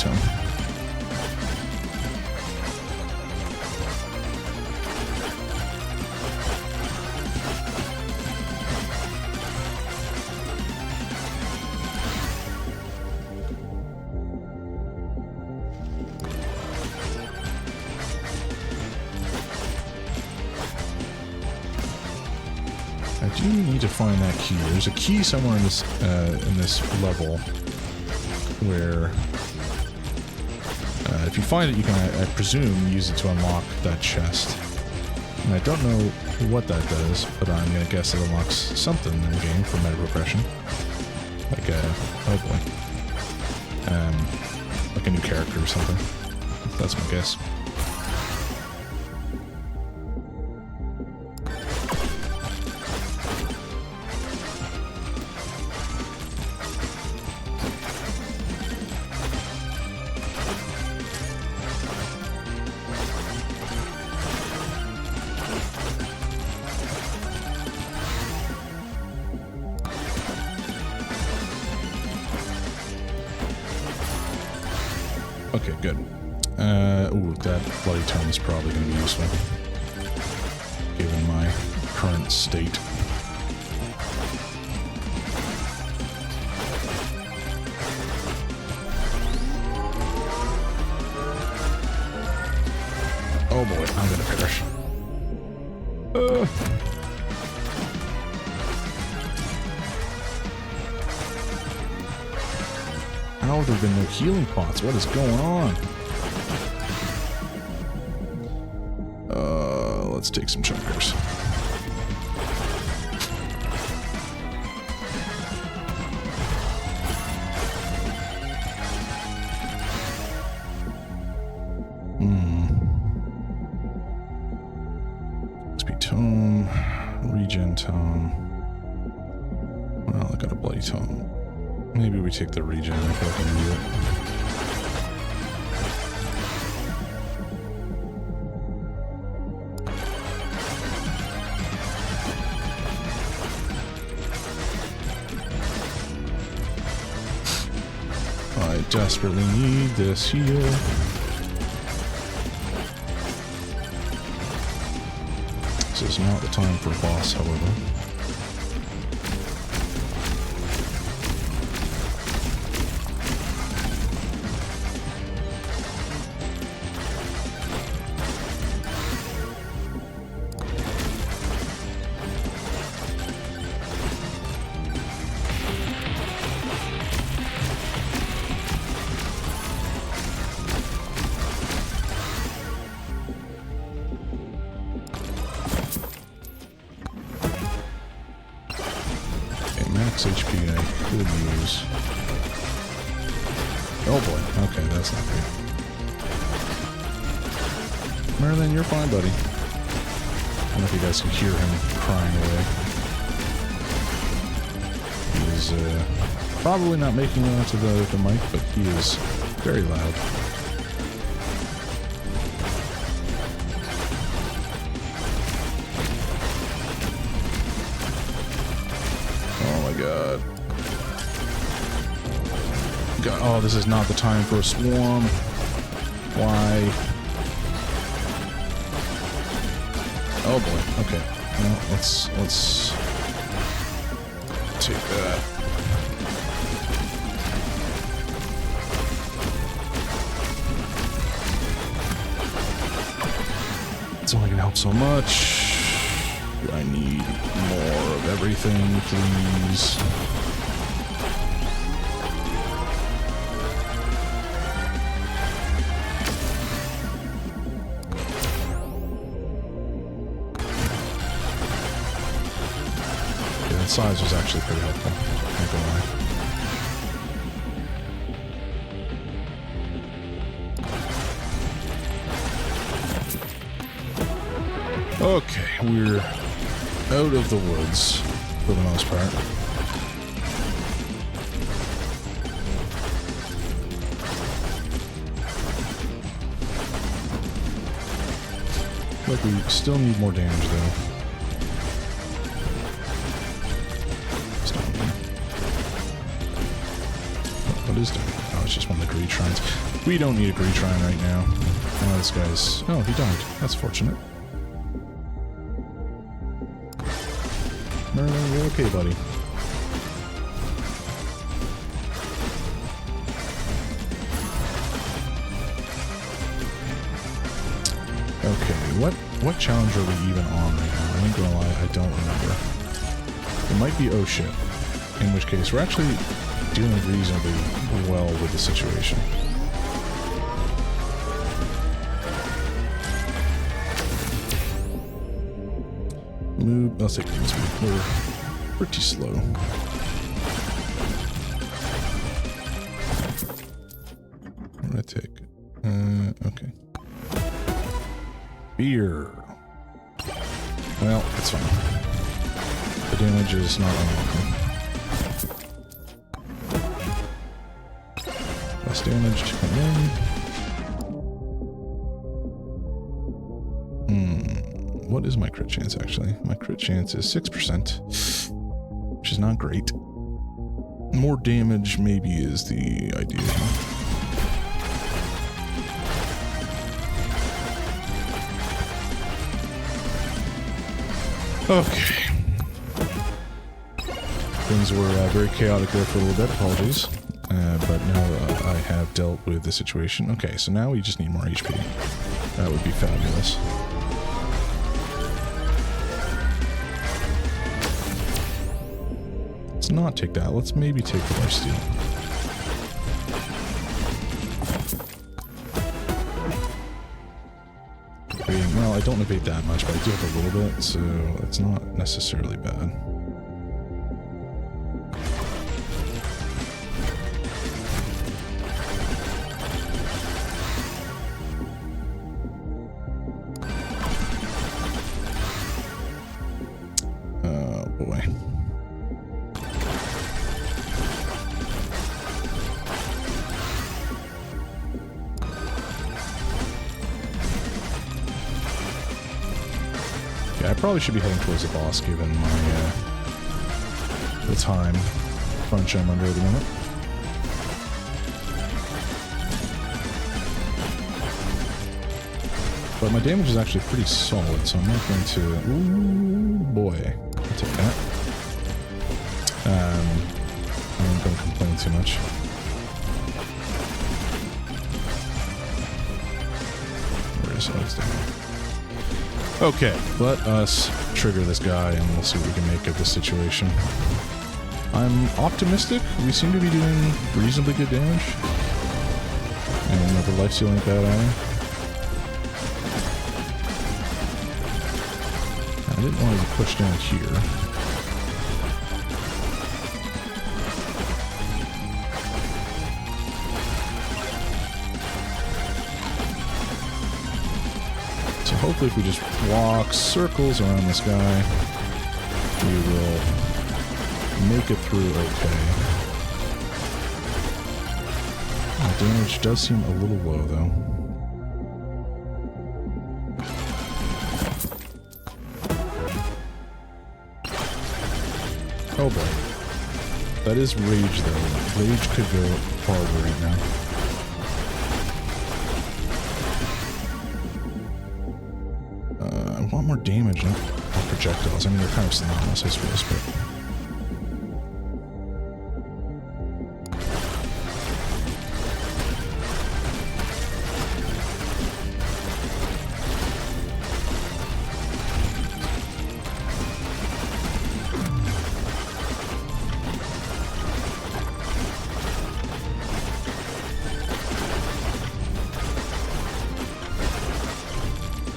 tome. I do need to find that key. There's a key somewhere in this level where if you find it, you can, I presume, use it to unlock that chest. And I don't know what that does, but I'm gonna guess it unlocks something in the game for meta progression. Like oh boy, like a new character or something. That's my guess. Okay, good. Ooh, that bloody tome is probably going to be useful, given my current state. Oh boy, I'm going to perish. How have there been no healing pots? What is going on? Let's take some chunkers. XP tome, regen tome. Well, I got a bloody tome. Maybe we take the regen. I feel like I need it. I desperately need this heal. This is not the time for a boss, however. Max HP I could use. Oh boy, okay, that's not great. Merlin, you're fine, buddy. I don't know if you guys can hear him crying away. He is probably not making it onto the mic, but he is very loud. God, oh, this is not the time for a swarm. Why? Oh boy. Okay. Well, let's take that. It's only gonna help so much. I need more of everything, please. That size was actually pretty helpful, not gonna lie. Okay, we're out of the woods for the most part. Look, we still need more damage though. What is that? Oh, it's just one of the greed shrines. We don't need a retry right now. Oh, this guy's... Oh, he died. That's fortunate. Merlin, you're okay, buddy. Okay, what challenge are we even on right now? I ain't gonna lie, I don't remember. It might be oh shit. In which case, we're actually dealing reasonably well with the situation. Move, let's take things. We're pretty slow. What do I take? Okay. Beer. Well, it's fine. The damage is not unwelcome. Less damage to come in. What is my crit chance, actually? My crit chance is 6%, which is not great. More damage maybe is the idea. Okay. Things were very chaotic there for a little bit, apologies. But now I have dealt with the situation. Okay, so now we just need more HP. That would be fabulous. Let's not take that. Let's maybe take the lifesteal. Well, I don't evade that much, but I do have a little bit, so it's not necessarily bad. Oh boy. Yeah, I probably should be heading towards the boss given my the time crunch I'm under at the moment. But my damage is actually pretty solid, so I'm not going to... Ooh, boy. I'll take that. I ain't going to complain too much. Where is it? Down. Okay, let us trigger this guy and we'll see what we can make of this situation. I'm optimistic. We seem to be doing reasonably good damage. And the lifesteal ain't bad either. I didn't want to push down here. So hopefully if we just walk circles around this guy, we will make it through okay. Our damage does seem a little low though. Oh boy. That is rage though. Rage could go farther right now. I want more damage, not projectiles. I mean, they're kind of synonymous, I suppose, but...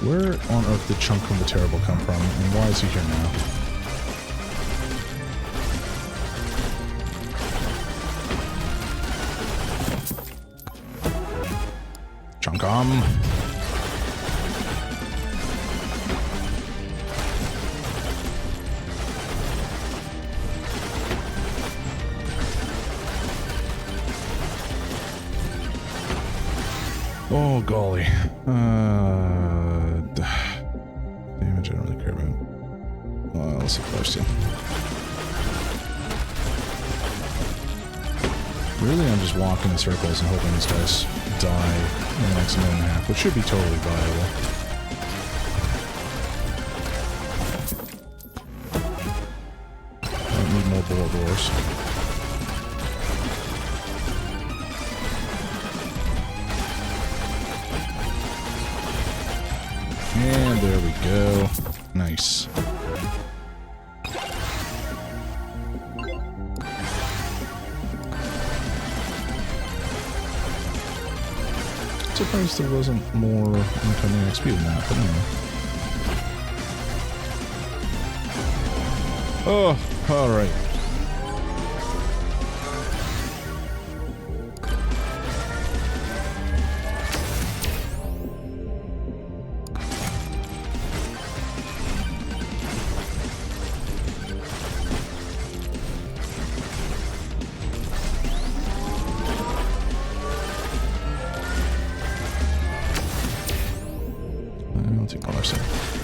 Where on earth did Chunk of the Terrible come from, and why is he here now? Chunkum! Oh, golly. Damage I don't really care about. Let's see lifesteal. Really, I'm just walking in circles and hoping these guys die in the next minute and a half, which should be totally viable. I don't need more bullet doors. And there we go. Nice. Surprised there wasn't more incoming XP than that, but anyway. Oh, alright.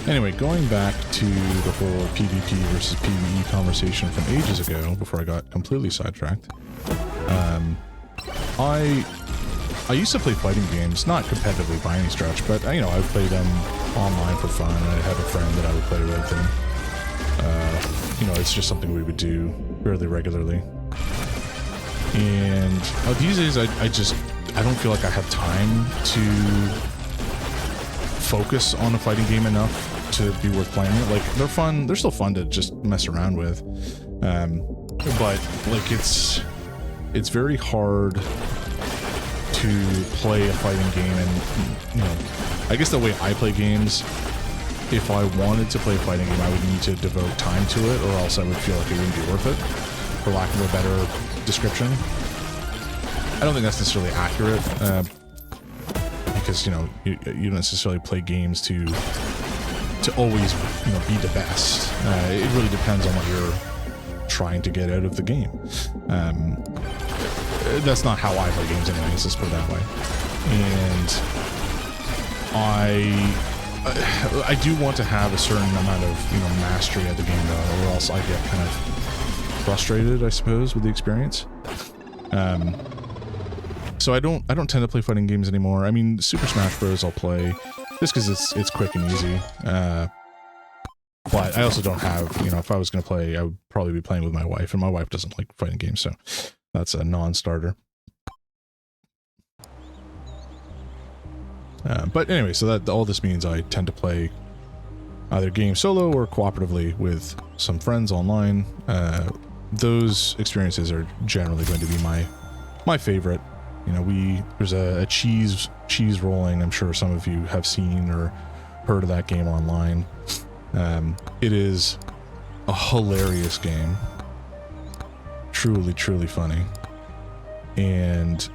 Anyway, going back to the whole PvP versus PvE conversation from ages ago, before I got completely sidetracked, I used to play fighting games, not competitively by any stretch, but you know, I would play them online for fun. I had a friend that I would play with, and you know, it's just something we would do fairly regularly. And these days, I don't feel like I have time to focus on a fighting game enough to be worth playing it. Like, they're fun, they're still fun to just mess around with, but like it's very hard to play a fighting game. And you know, I guess the way I play games, if I wanted to play a fighting game, I would need to devote time to it, or else I would feel like it wouldn't be worth it, for lack of a better description. I don't think that's necessarily accurate, because, you know, you don't necessarily play games to always, you know, be the best. It really depends on what you're trying to get out of the game. That's not how I play games anyways, let's put it that way. And I do want to have a certain amount of, you know, mastery at the game, though, or else I get kind of frustrated, I suppose, with the experience. So I don't tend to play fighting games anymore. I mean, Super Smash Bros. I'll play just because it's quick and easy. But I also don't have, you know, if I was going to play, I would probably be playing with my wife, and my wife doesn't like fighting games, so that's a non-starter. But anyway, so that all this means I tend to play either games solo or cooperatively with some friends online. Those experiences are generally going to be my favorite. You know, there's a cheese rolling. I'm sure some of you have seen or heard of that game online. It is a hilarious game. Truly, truly funny. And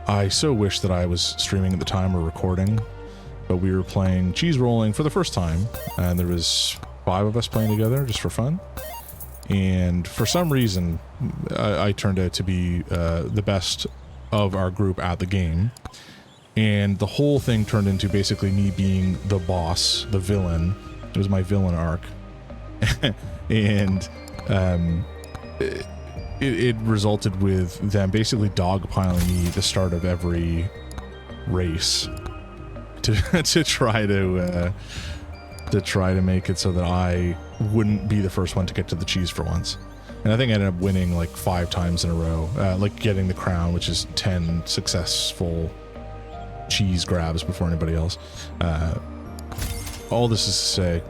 I so wish that I was streaming at the time or recording, but we were playing cheese rolling for the first time, and there was 5 of us playing together just for fun. And for some reason, I turned out to be the best of our group at the game, and the whole thing turned into basically me being the boss, the villain. It was my villain arc. And it resulted with them basically dogpiling me at the start of every race to try to make it so that I wouldn't be the first one to get to the cheese for once. And I think I ended up winning like 5 times in a row, like getting the crown, which is 10 successful cheese grabs before anybody else. All this is to say,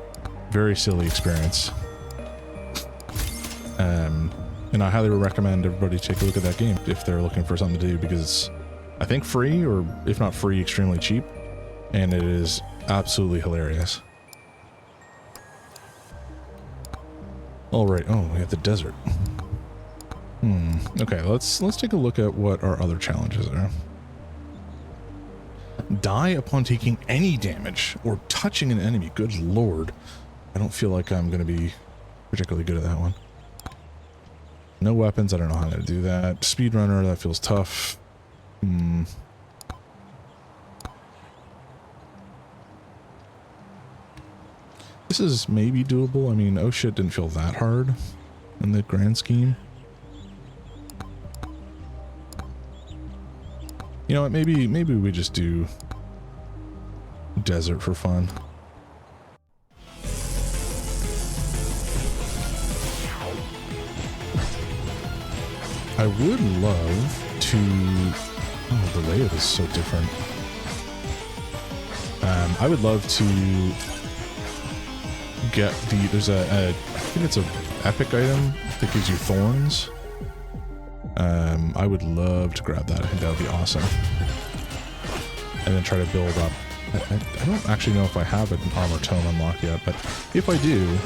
very silly experience. And I highly recommend everybody take a look at that game if they're looking for something to do, because it's, I think, free, or if not free, extremely cheap, and it is absolutely hilarious. All right. Oh, we have the desert. Okay, let's take a look at what our other challenges are. Die upon taking any damage or touching an enemy. Good lord. I don't feel like I'm going to be particularly good at that one. No weapons. I don't know how to do that. Speedrunner. That feels tough. This is maybe doable. I mean, oh shit didn't feel that hard in the grand scheme. You know what? Maybe we just do desert for fun. I would love to... Oh, the layout is so different. I would love to get the... There's I think it's a epic item that gives you thorns. I would love to grab that. I think that would be awesome. And then try to build up. I don't actually know if I have an armor tome unlocked yet, but if I do,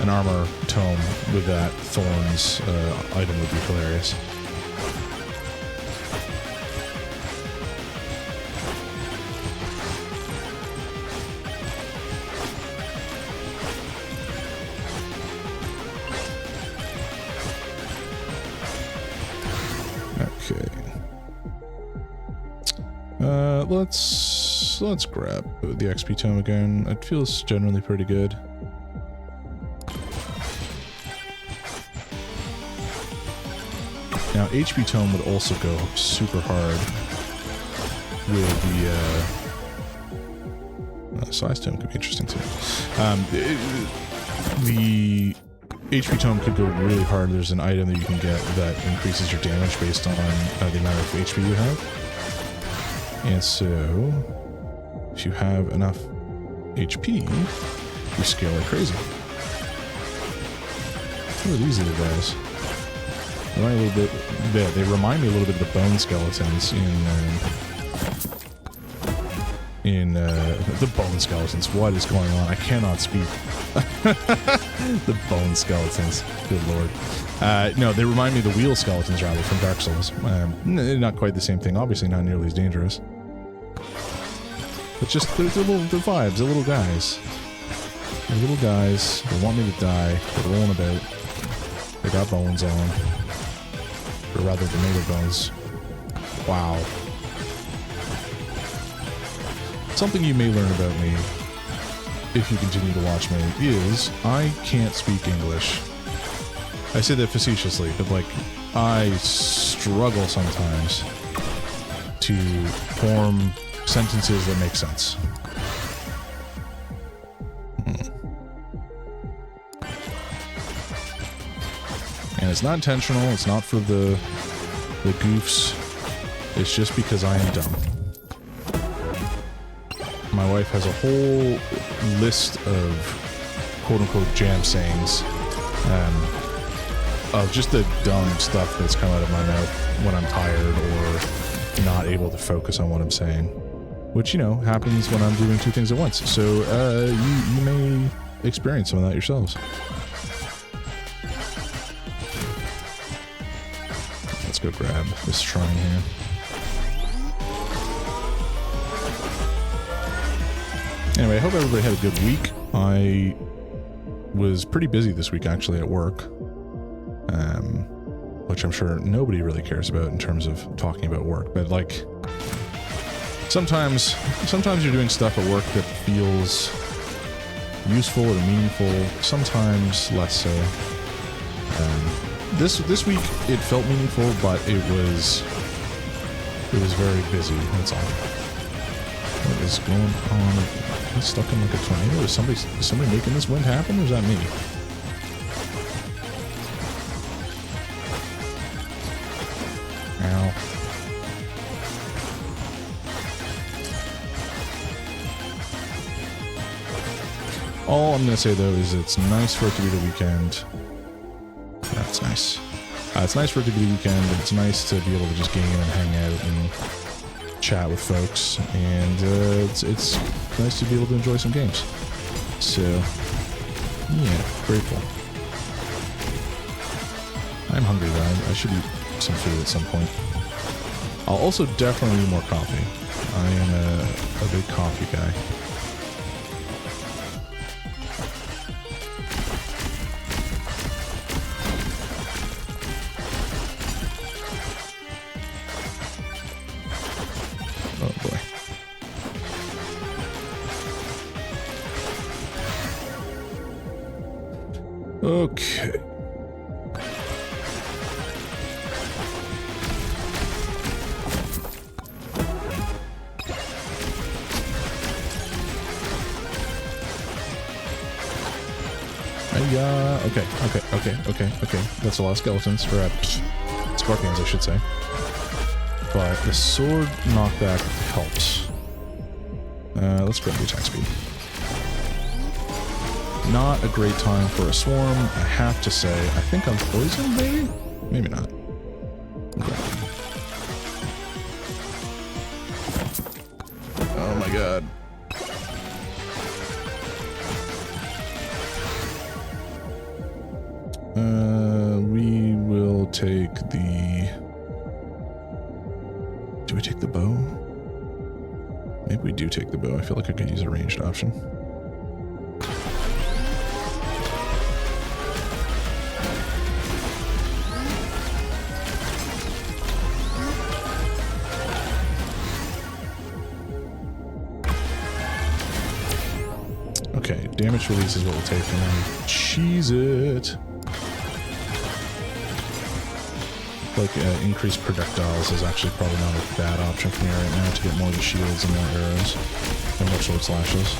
an armor tome with that thorns item would be hilarious. Let's grab the XP tome again. It feels generally pretty good. Now HP tome would also go super hard with the size tome could be interesting too. The HP tome could go really hard. There's an item that you can get that increases your damage based on the amount of HP you have. And so, if you have enough HP, you scale like crazy. What are these little guys? They remind me a little bit of the bone skeletons in the bone skeletons. What is going on? I cannot speak. The bone skeletons. Good lord. No, they remind me of the wheel skeletons, rather, from Dark Souls. Not quite the same thing. Obviously not nearly as dangerous. But just, they're vibes. They're little guys. They're little guys. They want me to die. They're rolling about. They got bones on. Or rather, the native bones. Wow. Something you may learn about me, if you continue to watch me, is I can't speak English. I say that facetiously, but like, I struggle sometimes to form sentences that make sense. And it's not intentional, it's not for the goofs, it's just because I am dumb. My wife has a whole list of quote-unquote jam sayings of just the dumb stuff that's come out of my mouth when I'm tired or not able to focus on what I'm saying. Which, you know, happens when I'm doing two things at once. So, you may experience some of that yourselves. Let's go grab this shrine here. Anyway, I hope everybody had a good week. I was pretty busy this week, actually, at work. Which I'm sure nobody really cares about in terms of talking about work. But, like, sometimes you're doing stuff at work that feels useful or meaningful. Sometimes less so. This week, it felt meaningful, but it was very busy, that's all. What is going on? I'm stuck in like a tornado. Is somebody making this wind happen, or is that me? Ow. All I'm gonna say though is it's nice for it to be the weekend. That's nice. It's nice for it to be the weekend, and it's nice to be able to just game and hang out and chat with folks, and it's nice to be able to enjoy some games. So, yeah, grateful. I'm hungry though. I should eat some food at some point. I'll also definitely need more coffee. I am a big coffee guy. Okay. yeah. Okay. That's a lot of skeletons, or scorpions, I should say. But the sword knockback helps. Let's grab the attack speed. Not a great time for a swarm, I have to say. I think I'm poisoned, maybe? Maybe not. Okay. Oh my god. We will take the... Do we take the bow? Maybe we do take the bow. I feel like I could use a ranged option. Okay, damage release is what we'll take, and then cheese it. Like, increased projectiles is actually probably not a bad option for me right now to get more of the shields and more arrows and more sword slashes.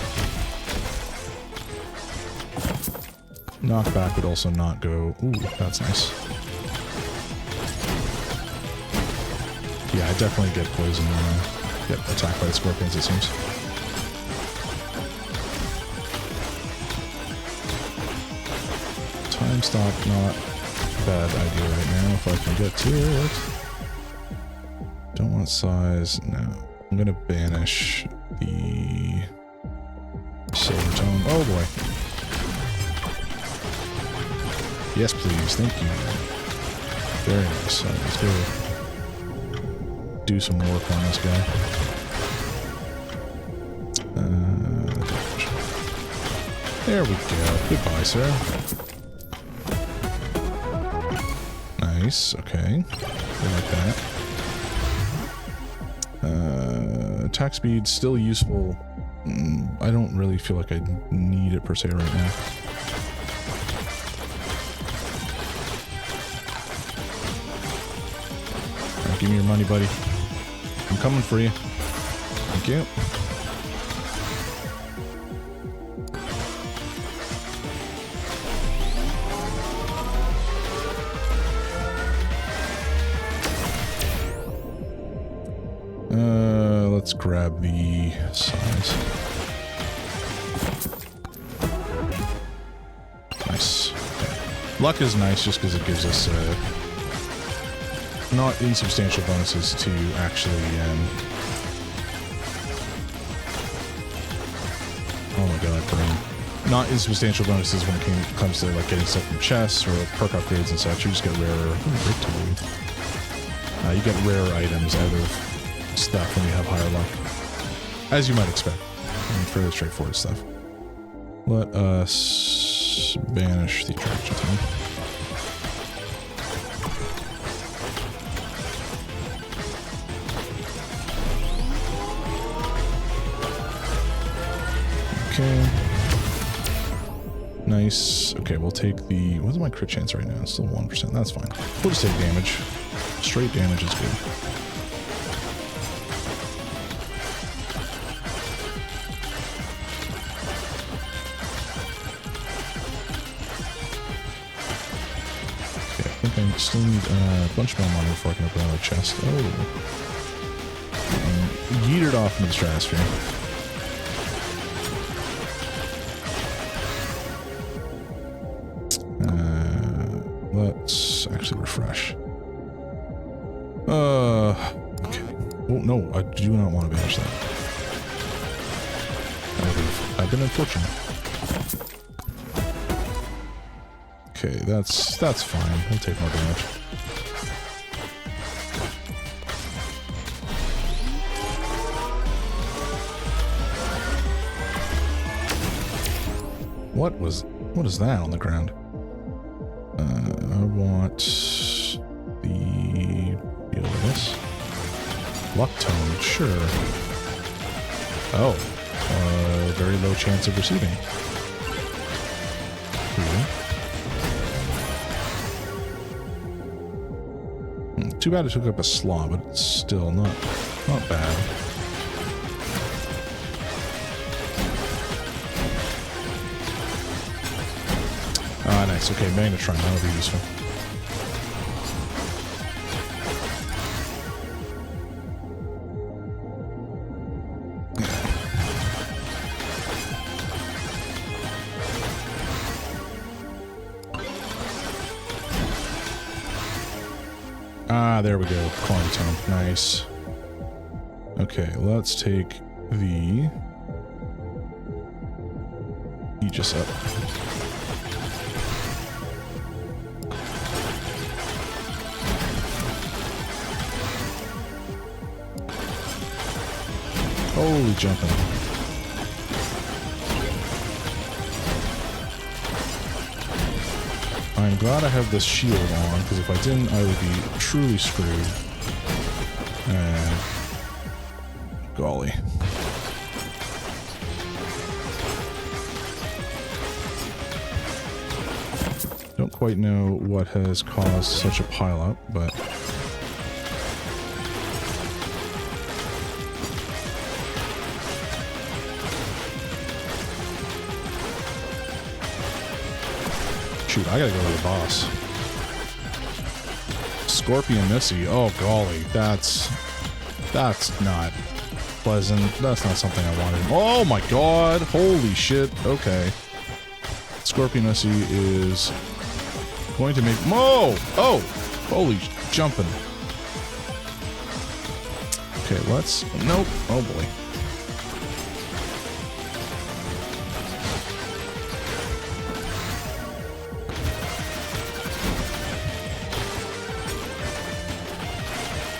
Knockback would also not go... Ooh, that's nice. Yeah, I definitely get poisoned when I get attacked by the scorpions, it seems. Time stop, not bad idea right now if I can get to it. Don't want size, no. I'm gonna banish the silver tone. Oh boy. Yes please, thank you. Very nice. Right, let's go do some work on this guy. There we go. Goodbye, sir. Nice, okay. I like that. Attack speed, still useful. I don't really feel like I need it per se right now. Alright, give me your money, buddy. I'm coming for you. Thank you. Let's grab the size. Nice. Okay. Luck is nice just because it gives us not insubstantial bonuses to actually oh my god, brain. Not insubstantial bonuses when it comes to like getting stuff from chests or perk upgrades and such. You just get rarer. You get rarer items out of stuff when you have higher luck, as you might expect. I mean, fairly straightforward stuff. Let us banish the attraction time. Okay. Nice. Okay, we'll take the... What's my crit chance right now? It's still 1%. That's fine. We'll just take damage. Straight damage is good. I still need a bunch more money before I can open another chest. Oh. Yeeted off into the stratosphere. Let's actually refresh. Okay. Oh, no, I do not want to banish that. I've been unfortunate. Okay, that's fine. We'll take more damage. What is that on the ground? I want the deal with this. Luck tone, sure. Oh, very low chance of receiving. Cool. Too bad it took up a slot, but it's still not bad. Nice. Okay, Magnetron. That'll be useful. Ah, there we go. Quantum. Nice. Okay, let's take the Aegis up. Holy jumping. I'm glad I have this shield on, because if I didn't, I would be truly screwed. Golly. Don't quite know what has caused such a pileup, but... Shoot, I gotta go to the boss. Scorpion Missy. Oh, golly. That's not pleasant. That's not something I wanted. Oh my god. Holy shit. Okay. Scorpion Missy is going to make... Whoa! Oh! Holy jumping. Okay, let's... Nope. Oh boy.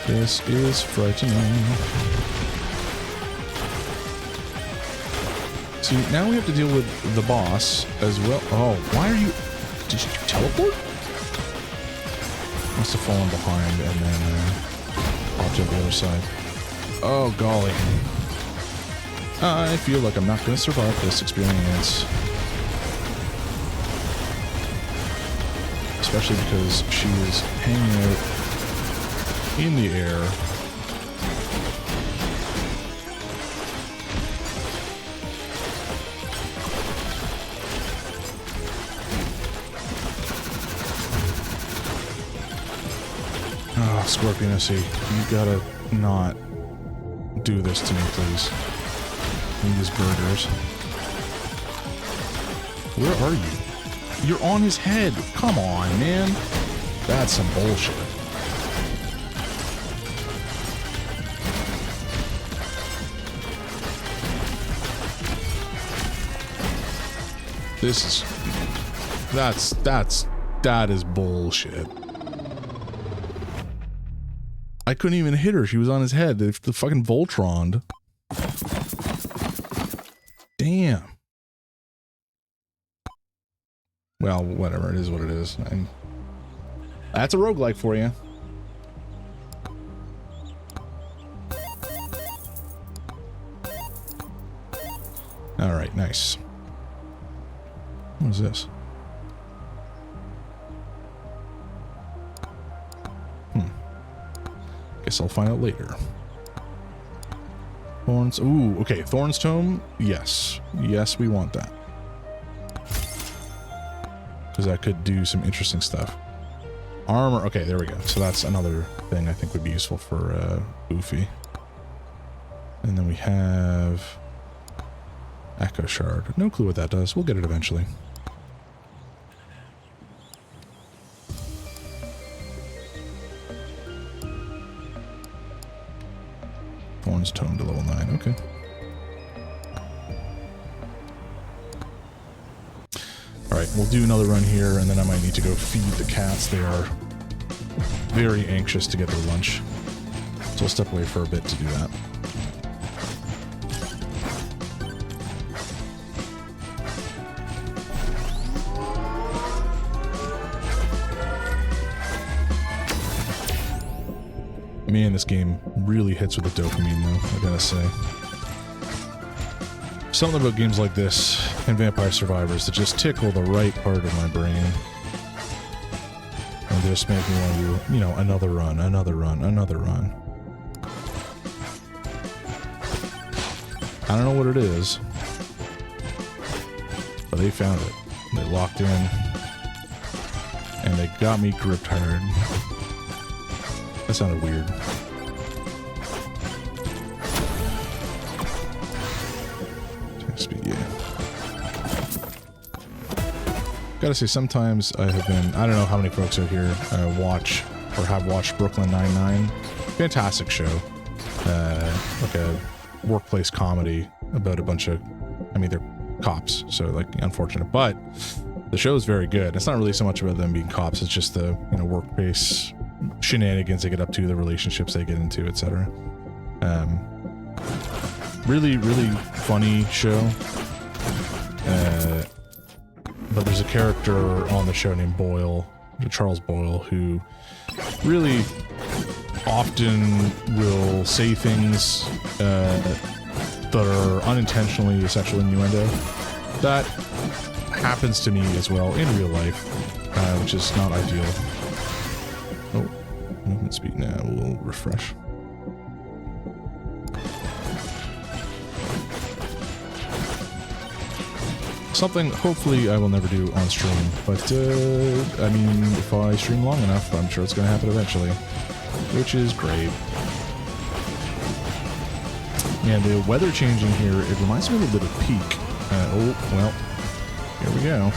This is frightening. See, now we have to deal with the boss as well. Oh, why are you... Did you teleport? Must have fallen behind and then popped to the other side. Oh, golly. I feel like I'm not going to survive this experience. Especially because she is hanging out in the air. Oh, Scorpion SC, you gotta not do this to me, please. These burgers. Where are you? You're on his head. Come on, man. That's some bullshit. This is... that is bullshit. I couldn't even hit her. She was on his head. The fucking Voltron. Damn. Well, whatever. It is what it is. That's a roguelike for you. Alright, nice. What is this? Guess I'll find out later. Thorns. Ooh, okay. Thorns Tome. Yes. Yes, we want that. Because that could do some interesting stuff. Armor. Okay, there we go. So that's another thing I think would be useful for Goofy. And then we have Echo Shard. No clue what that does. We'll get it eventually. Thorns Tome to level 9. Okay. Alright, we'll do another run here, and then I might need to go feed the cats. They are very anxious to get their lunch. So I'll step away for a bit to do that. Man, this game really hits with the dopamine, though, I gotta say. Something about games like this and Vampire Survivors that just tickle the right part of my brain. And just make me want to do, you know, another run, another run, another run. I don't know what it is, but they found it. They locked in Got me gripped hard. That sounded weird. Speed, yeah. Gotta say, sometimes I have been, I don't know how many folks out here watch or have watched Brooklyn Nine-Nine. Fantastic show. Like a workplace comedy about a bunch of, I mean, they're cops, so like unfortunate, but the show is very good. It's not really so much about them being cops, it's just the, you know, workplace shenanigans they get up to, the relationships they get into, etc. Really, really funny show. But there's a character on the show named Boyle, Charles Boyle, who really often will say things that are unintentionally sexual innuendo. That happens to me as well in real life, which is not ideal. Oh, movement speed now. We'll refresh. Something hopefully I will never do on stream, but I mean, if I stream long enough, I'm sure it's going to happen eventually, which is great. And the weather changing here, it reminds me a little bit of Peak. Oh, well, here we go.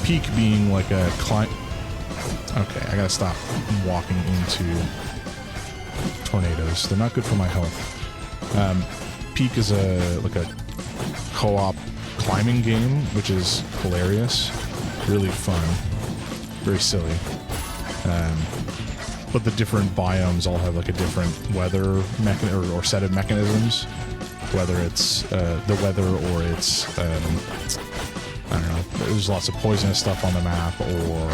Peak being like a climb. Okay, I gotta stop walking into tornadoes. They're not good for my health. Peak is like a co-op climbing game, which is hilarious, really fun, very silly. But the different biomes all have like a different weather mechanism or set of mechanisms, whether it's the weather or it's I don't know. There's lots of poisonous stuff on the map, or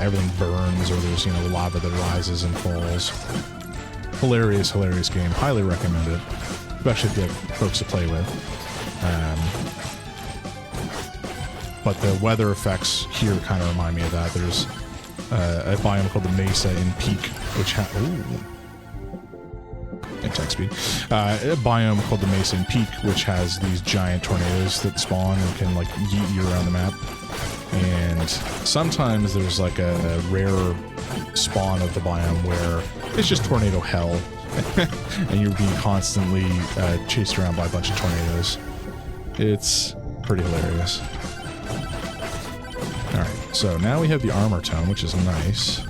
everything burns, or there's, you know, lava that rises and falls. Hilarious, hilarious game. Highly recommend it, especially if you have folks to play with. But the weather effects here kind of remind me of that. There's a biome called the Mesa in Peak, which attack speed. A biome called the Mesa in Peak, which has these giant tornadoes that spawn and can like yeet you around the map. And sometimes there's like a rare spawn of the biome where it's just tornado hell, and you're being constantly chased around by a bunch of tornadoes. It's pretty hilarious. Alright, so now we have the armor tone, which is nice.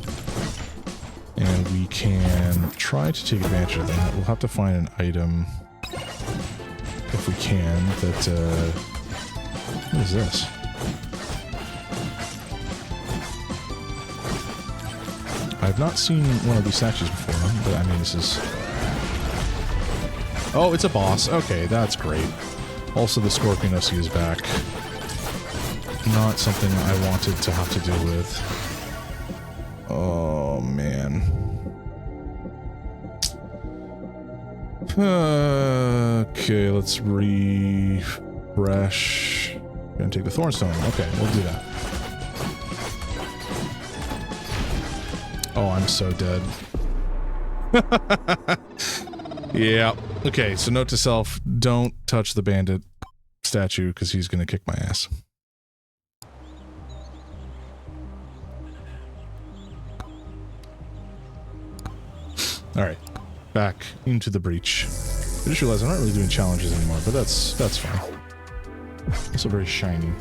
And we can try to take advantage of that. We'll have to find an item, if we can, that, what is this? I've not seen one of these statues before, but I mean, this is... Oh, it's a boss. Okay, that's great. Also, the Scorpion OC is back. Not something I wanted to have to deal with. Oh, man. Okay, let's refresh. Gonna take the Thornstone. Okay, we'll do that. Oh, I'm so dead. Yeah. Okay, so note to self, don't touch the bandit statue, because he's gonna kick my ass. Alright, back into the breach. I just realized I'm not really doing challenges anymore, but that's fine. Also very shiny.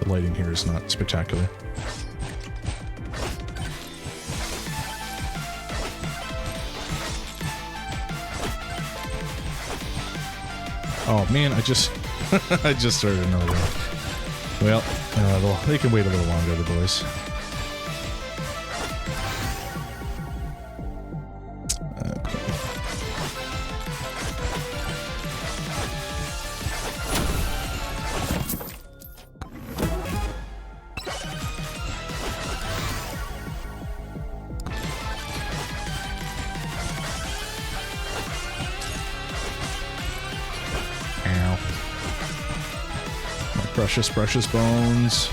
The lighting here is not spectacular. Oh man, I just I just started another one. Well, they can wait a little longer, the boys. Precious, precious bones.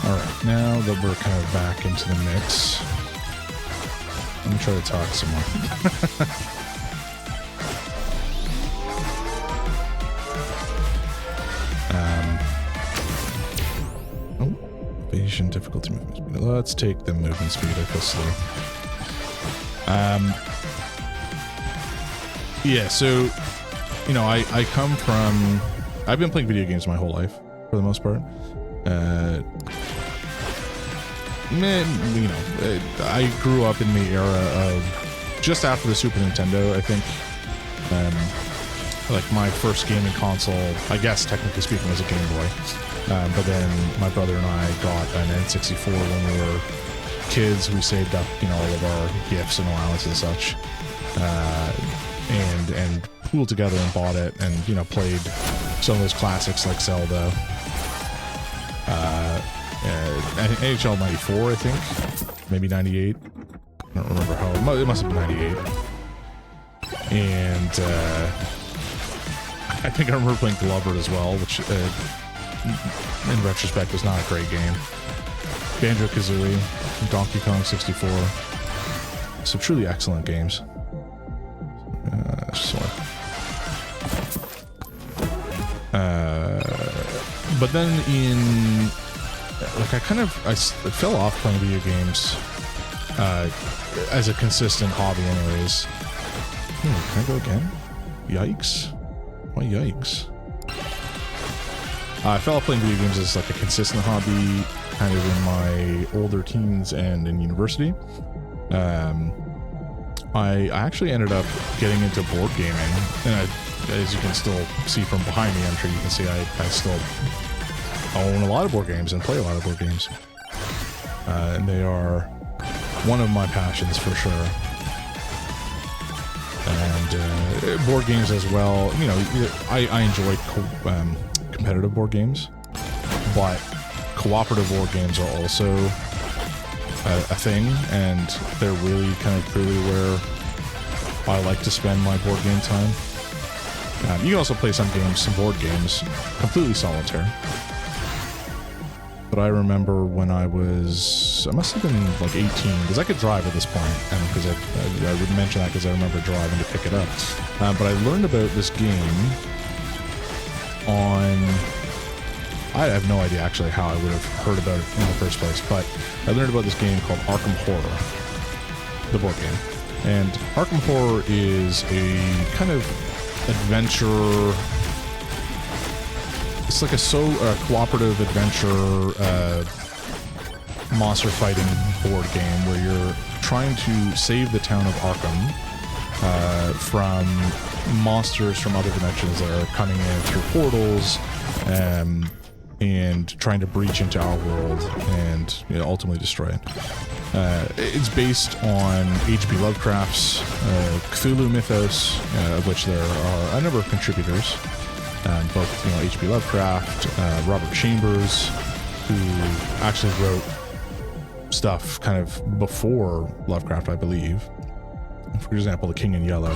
Alright, now that we're kind of back into the mix, let me try to talk some more. Evasion, difficulty, movement speed. Let's take the movement speed. I feel slow. Yeah, so, you know, I come from... I've been playing video games my whole life, for the most part. You know, I grew up in the era of just after the Super Nintendo, I think. Like my first gaming console, I guess technically speaking, was a Game Boy. But then my brother and I got an N64 when we were kids. We saved up, you know, all of our gifts and allowances and such, and pooled together and bought it, and, you know, played some of those classics like Zelda. NHL 94, I think, maybe 98. I don't remember how. It must have been 98. And I think I remember playing Glover as well, which in retrospect was not a great game. Banjo-Kazooie, Donkey Kong 64, some truly excellent games. But then in, like, I fell off playing video games as a consistent hobby anyways. Can I go again? Yikes. Why yikes? I fell off playing video games as like a consistent hobby kind of in my older teens and in university. I actually ended up getting into board gaming, and as you can still see from behind me, I'm sure you can see I still own a lot of board games and play a lot of board games. And they are one of my passions for sure. And board games as well. You know, I enjoy competitive board games, but cooperative board games are also a thing, and they're really kind of clearly where I like to spend my board game time. You can also play some board games, completely solitaire. But I remember when I must have been like 18, because I could drive at this point, and because I would mention that because I remember driving to pick it up. But I learned about this game on... I have no idea actually how I would have heard about it in the first place, but I learned about this game called Arkham Horror, the board game. And Arkham Horror is a kind of adventure... It's like a cooperative adventure monster fighting board game where you're trying to save the town of Arkham from monsters from other dimensions that are coming in through portals, and trying to breach into our world and, you know, ultimately destroy it. It's based on H.P. Lovecraft's Cthulhu mythos, of which there are a number of contributors. Both, you know, H.P. Lovecraft, Robert Chambers, who actually wrote stuff kind of before Lovecraft, I believe. For example, The King in Yellow.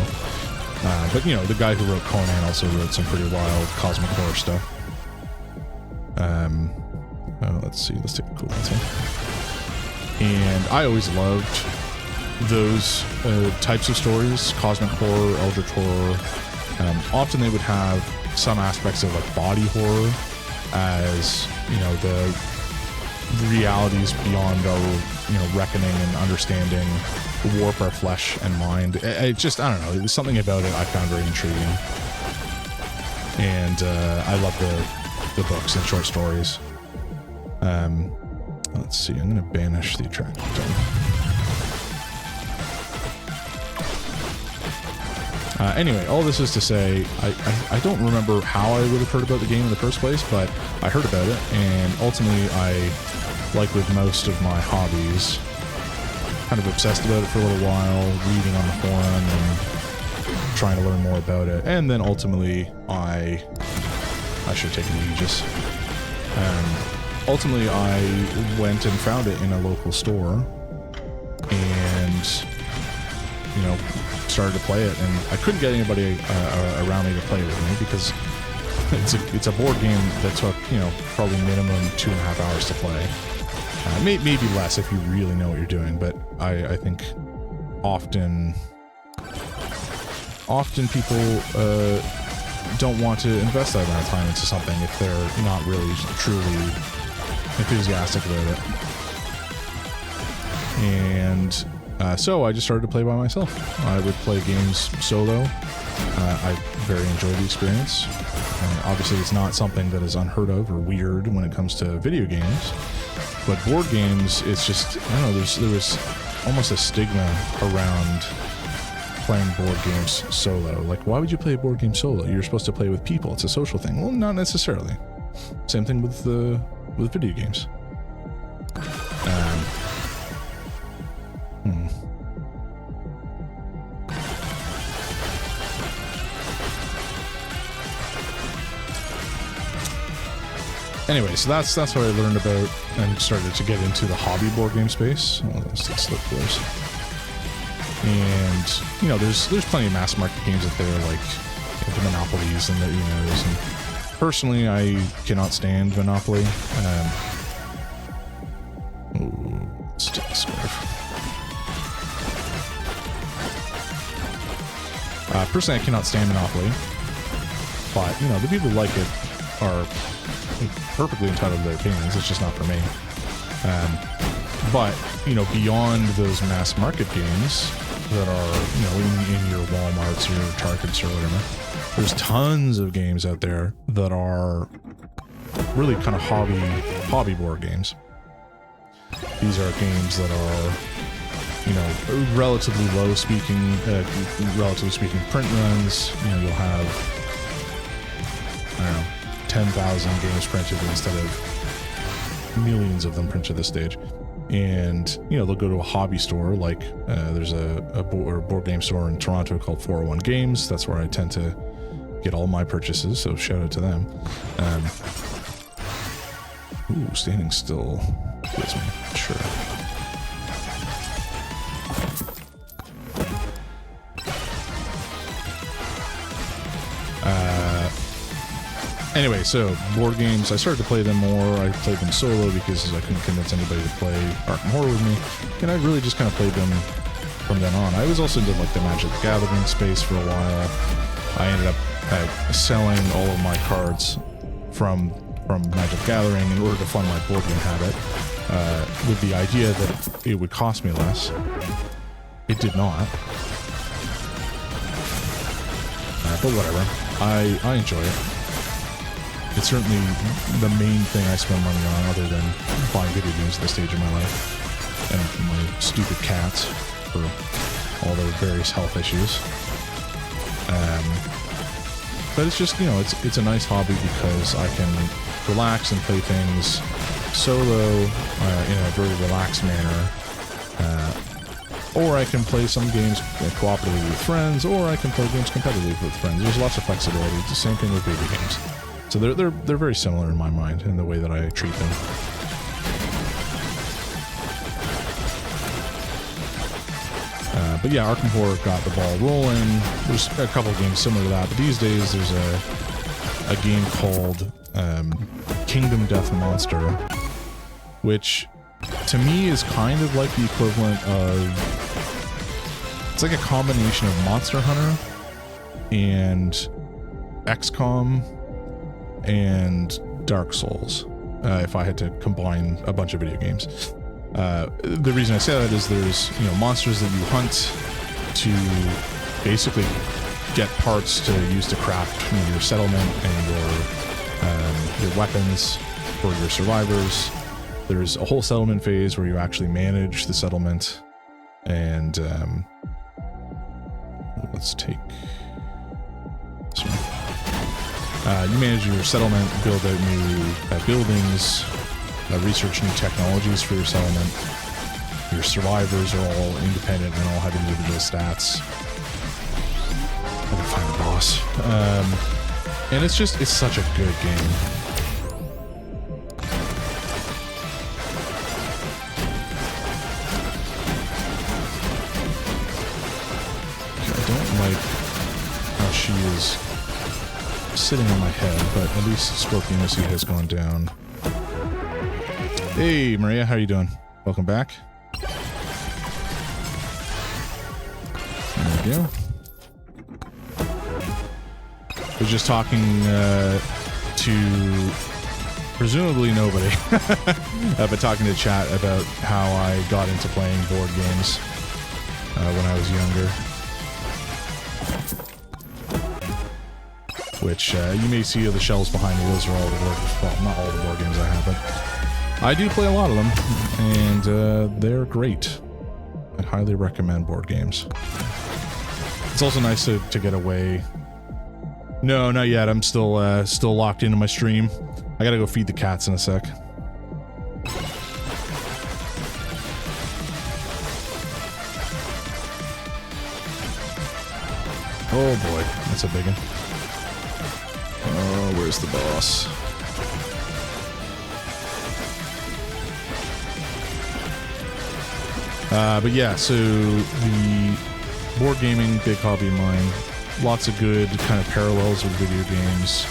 But, you know, the guy who wrote Conan also wrote some pretty wild cosmic horror stuff. Let's see, let's take a cool one. And I always loved those types of stories, cosmic horror, eldritch horror. Often they would have some aspects of like body horror, as, you know, the realities beyond our, you know, reckoning and understanding warp our flesh and mind. It just, I don't know, there's something about it I found very intriguing. And I love the books and short stories. Let's see, I'm gonna banish the attractive type. Anyway, all this is to say, I don't remember how I would have heard about the game in the first place, but I heard about it, and ultimately I, like with most of my hobbies, kind of obsessed about it for a little while, reading on the forum and trying to learn more about it, and then ultimately I should have taken the Aegis. Ultimately I went and found it in a local store, and, you know, started to play it, and I couldn't get anybody around me to play with me because it's a board game that took, you know, probably minimum 2.5 hours to play. Maybe less if you really know what you're doing, but I think often people don't want to invest that amount of time into something if they're not really truly enthusiastic about it. And so I just started to play by myself. I would play games solo. I very enjoyed the experience. Obviously, it's not something that is unheard of or weird when it comes to video games. But board games, it's just, I don't know, there was almost a stigma around playing board games solo. Like, why would you play a board game solo? You're supposed to play with people. It's a social thing. Well, not necessarily. Same thing with video games. Anyway, so that's what I learned about and started to get into the hobby board game space. Let's look close. And you know, there's plenty of mass market games out there, like the Monopolies and the Unos. And personally, I cannot stand Monopoly. Let's take a scarf. Personally, I cannot stand Monopoly, but you know, the people who like it are perfectly entitled to their opinions. It's just not for me. But you know, beyond those mass market games that are, you know, in your Walmarts or your Targets or whatever, there's tons of games out there that are really kind of hobby board games. These are games that are, you know, relatively speaking print runs. You know, you'll have, I don't know, 10,000 games printed instead of millions of them printed this stage. And, you know, they'll go to a hobby store, like there's a board game store in Toronto called 401 Games. That's where I tend to get all my purchases, so shout out to them. Ooh, standing still kills me, sure. Anyway, so board games, I started to play them more. I played them solo because I couldn't convince anybody to play Arkham Horror with me, and I really just kind of played them from then on. I was also into like the Magic the Gathering space for a while. I ended up selling all of my cards from Magic the Gathering in order to fund my board game habit, with the idea that it would cost me less. It did not. But whatever. I enjoy it. It's certainly the main thing I spend money on, other than buying video games at this stage of my life, and my stupid cats for all their various health issues. But it's just, you know, it's a nice hobby because I can relax and play things solo in a very relaxed manner, or I can play some games cooperatively with friends, or I can play games competitively with friends. There's lots of flexibility. It's the same thing with video games. So they're very similar in my mind in the way that I treat them. But yeah, Arkham Horror got the ball rolling. There's a couple games similar to that, but these days there's a game called Kingdom Death Monster, which to me is kind of like the equivalent of, it's like a combination of Monster Hunter and XCOM and Dark Souls, if I had to combine a bunch of video games. The reason I say that is there's, you know, monsters that you hunt to basically get parts to use to craft, you know, your settlement and your weapons for your survivors. There's a whole settlement phase where you actually manage the settlement, and let's take this one. You manage your settlement, build out new buildings, research new technologies for your settlement. Your survivors are all independent and all have individual stats. I can find the boss. And it's such a good game. I don't like how she is sitting on my head, but at least Scorpionicity has gone down. Hey, Maria, how you doing? Welcome back. There we go. I was just talking to presumably nobody, but talking to chat about how I got into playing board games when I was younger. Which you may see the shelves behind me. Those are all the board, well, not all the board games I have, but I do play a lot of them, and they're great. I highly recommend board games. It's also nice to get away. No, not yet. I'm still locked into my stream. I gotta go feed the cats in a sec. Oh boy, that's a big one. Oh, where's the boss? But yeah, so the board gaming, big hobby of mine. Lots of good kind of parallels with video games.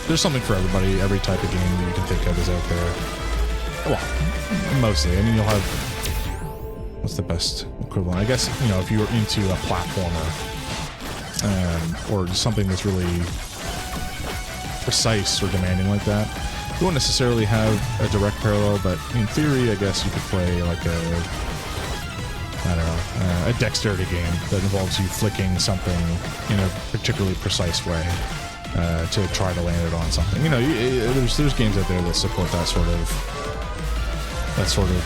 There's something for everybody. Every type of game that you can think of is out there. Well, mostly. I mean, you'll have... What's the best equivalent? I guess, you know, if you're into a platformer, or something that's really precise or demanding like that, you won't necessarily have a direct parallel, but in theory, I guess you could play like a... I don't know, a dexterity game that involves you flicking something in a particularly precise way to try to land it on something. You know, there's games out there that support that sort of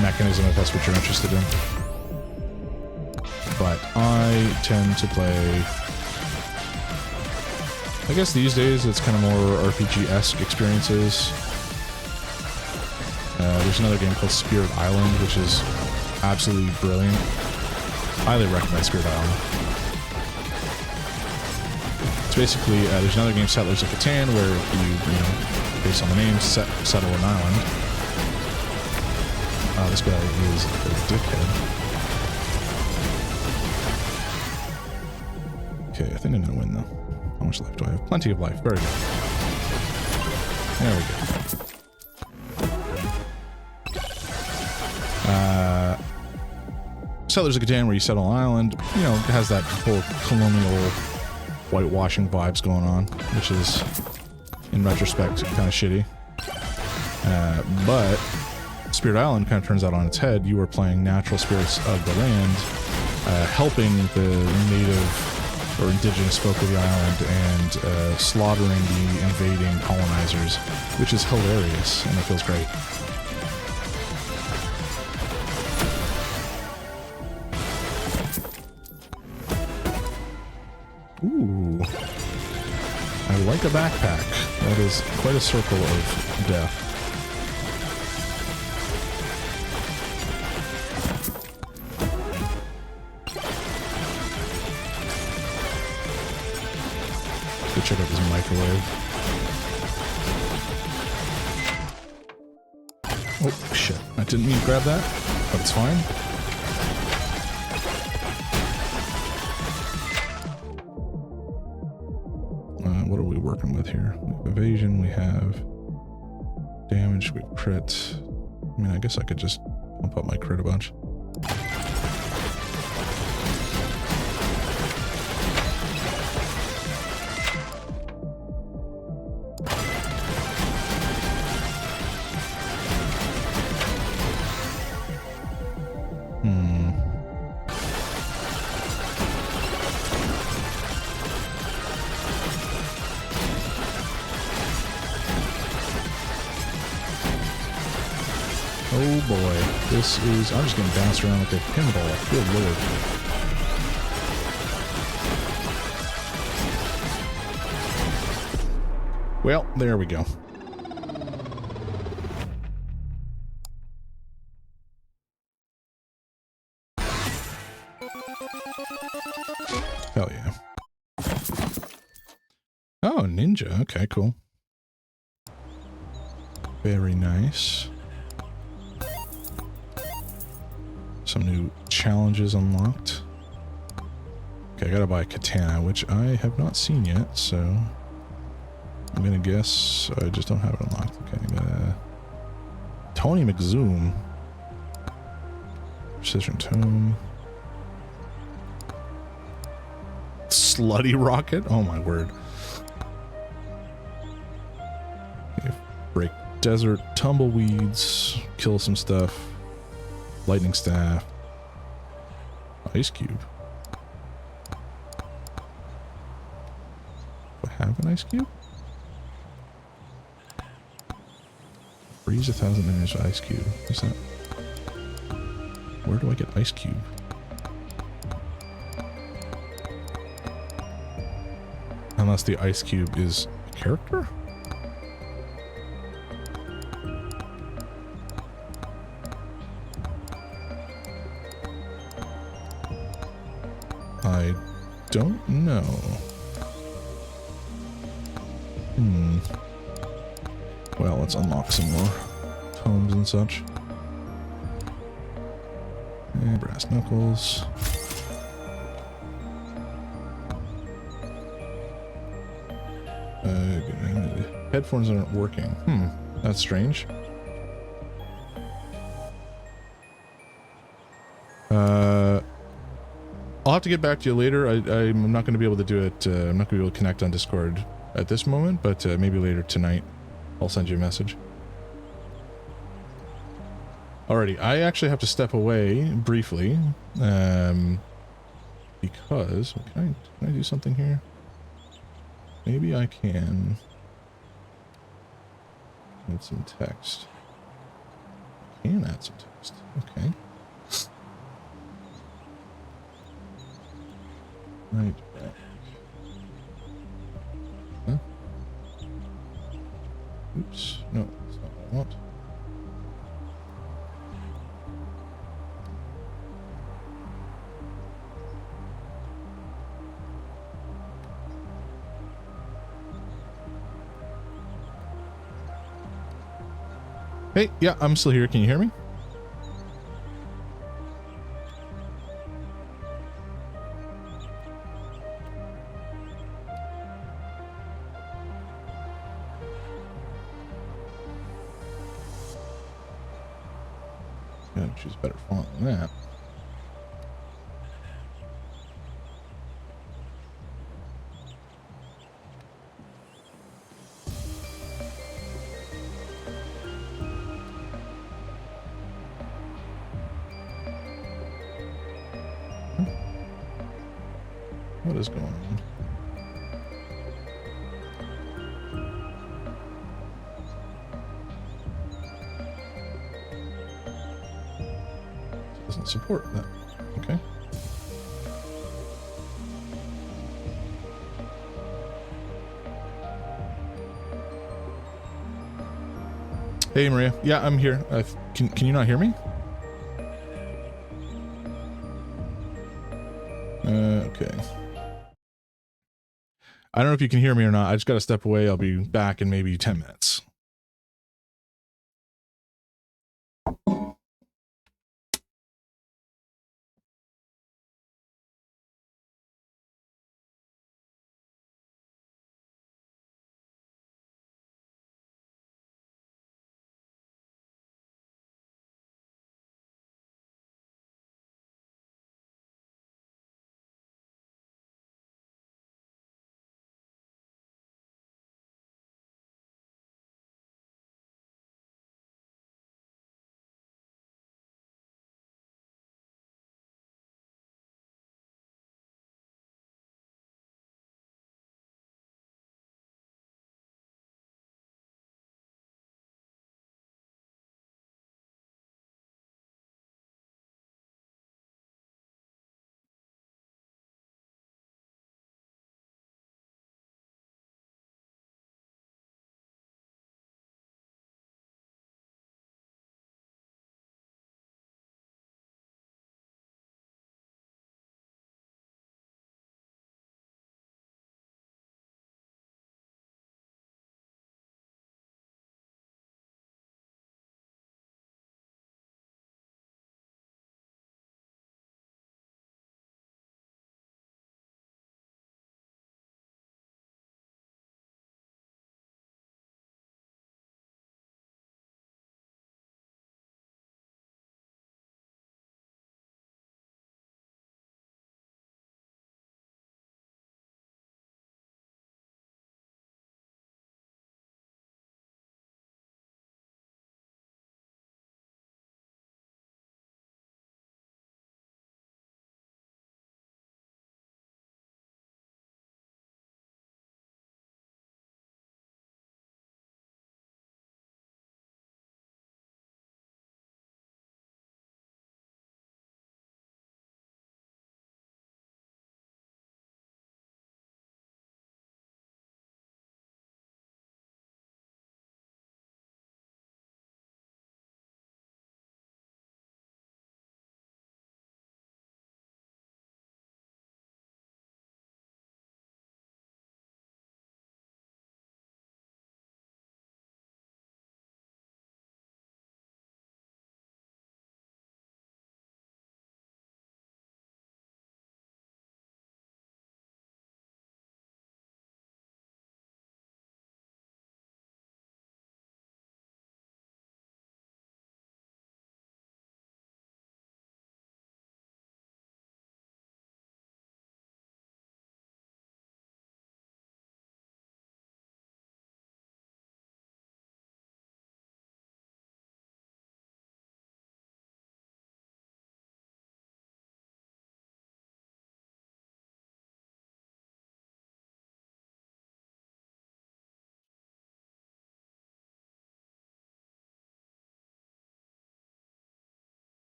mechanism if that's what you're interested in. But I tend to play, I guess these days it's kind of more RPG-esque experiences. There's another game called Spirit Island, which is absolutely brilliant. Highly recommend Spirit Island. It's basically, there's another game, Settlers of Catan, where you know, based on the name, settle an island. This guy is a dickhead. Okay, I think I'm gonna win though. How much life do I have? Plenty of life. Very good. There we go. Settlers of Catan, where you settle an island, you know, it has that whole colonial whitewashing vibes going on, which is, in retrospect, kind of shitty. But Spirit Island kind of turns out on its head. You are playing natural spirits of the land, helping the native or indigenous folk of the island and slaughtering the invading colonizers, which is hilarious, and it feels great. Ooh, I like a backpack. That is quite a circle of death. Go check out this microwave. Oh shit, I didn't mean to grab that, but it's fine. What are we working with here? We have evasion, we have damage, we have crit. I mean, I guess I could just pump up my crit a bunch. Oh boy, this is... I'm just getting bounced around like a pinball. Good lord. Well, there we go. Hell yeah. Oh, ninja. Okay, cool. Very nice. Some new challenges unlocked. Okay, I gotta buy a katana, which I have not seen yet, so I'm gonna guess I just don't have it unlocked. Okay, I gotta Tony McZoom. Precision tone. Slutty rocket? Oh my word. Okay, break desert tumbleweeds. Kill some stuff. Lightning staff. Ice cube. Do I have an ice cube? Freeze 1,000 enemies with ice cube. What's that? Where do I get ice cube? Unless the ice cube is a character? I don't know. Well, let's unlock some more tomes and such. And brass knuckles. Headphones aren't working. That's strange. I'll have to get back to you later. I'm not going to be able to do it. I'm not going to be able to connect on Discord at this moment, but maybe later tonight I'll send you a message. Alrighty, I actually have to step away briefly because can I do something here? Maybe I can add some text. I can add some text. Okay. Right back. Huh? Oops. No, that's not what I want. Hey, yeah, I'm still here. Can you hear me? Gotta choose better font than that. What is going on? It doesn't support that. Okay. Hey Maria. Yeah, I'm here. Can you not hear me? Okay. I don't know if you can hear me or not. I just got to step away. I'll be back in maybe 10 minutes.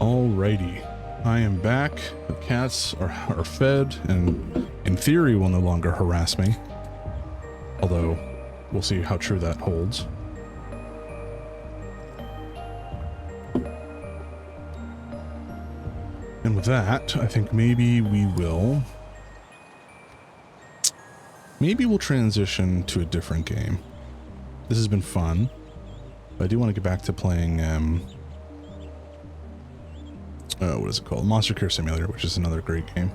Alrighty, I am back. The cats are fed and in theory will no longer harass me. Although, we'll see how true that holds. And with that, I think maybe we'll transition to a different game. This has been fun. But I do want to get back to playing, what is it called? Monster Care Simulator, which is another great game.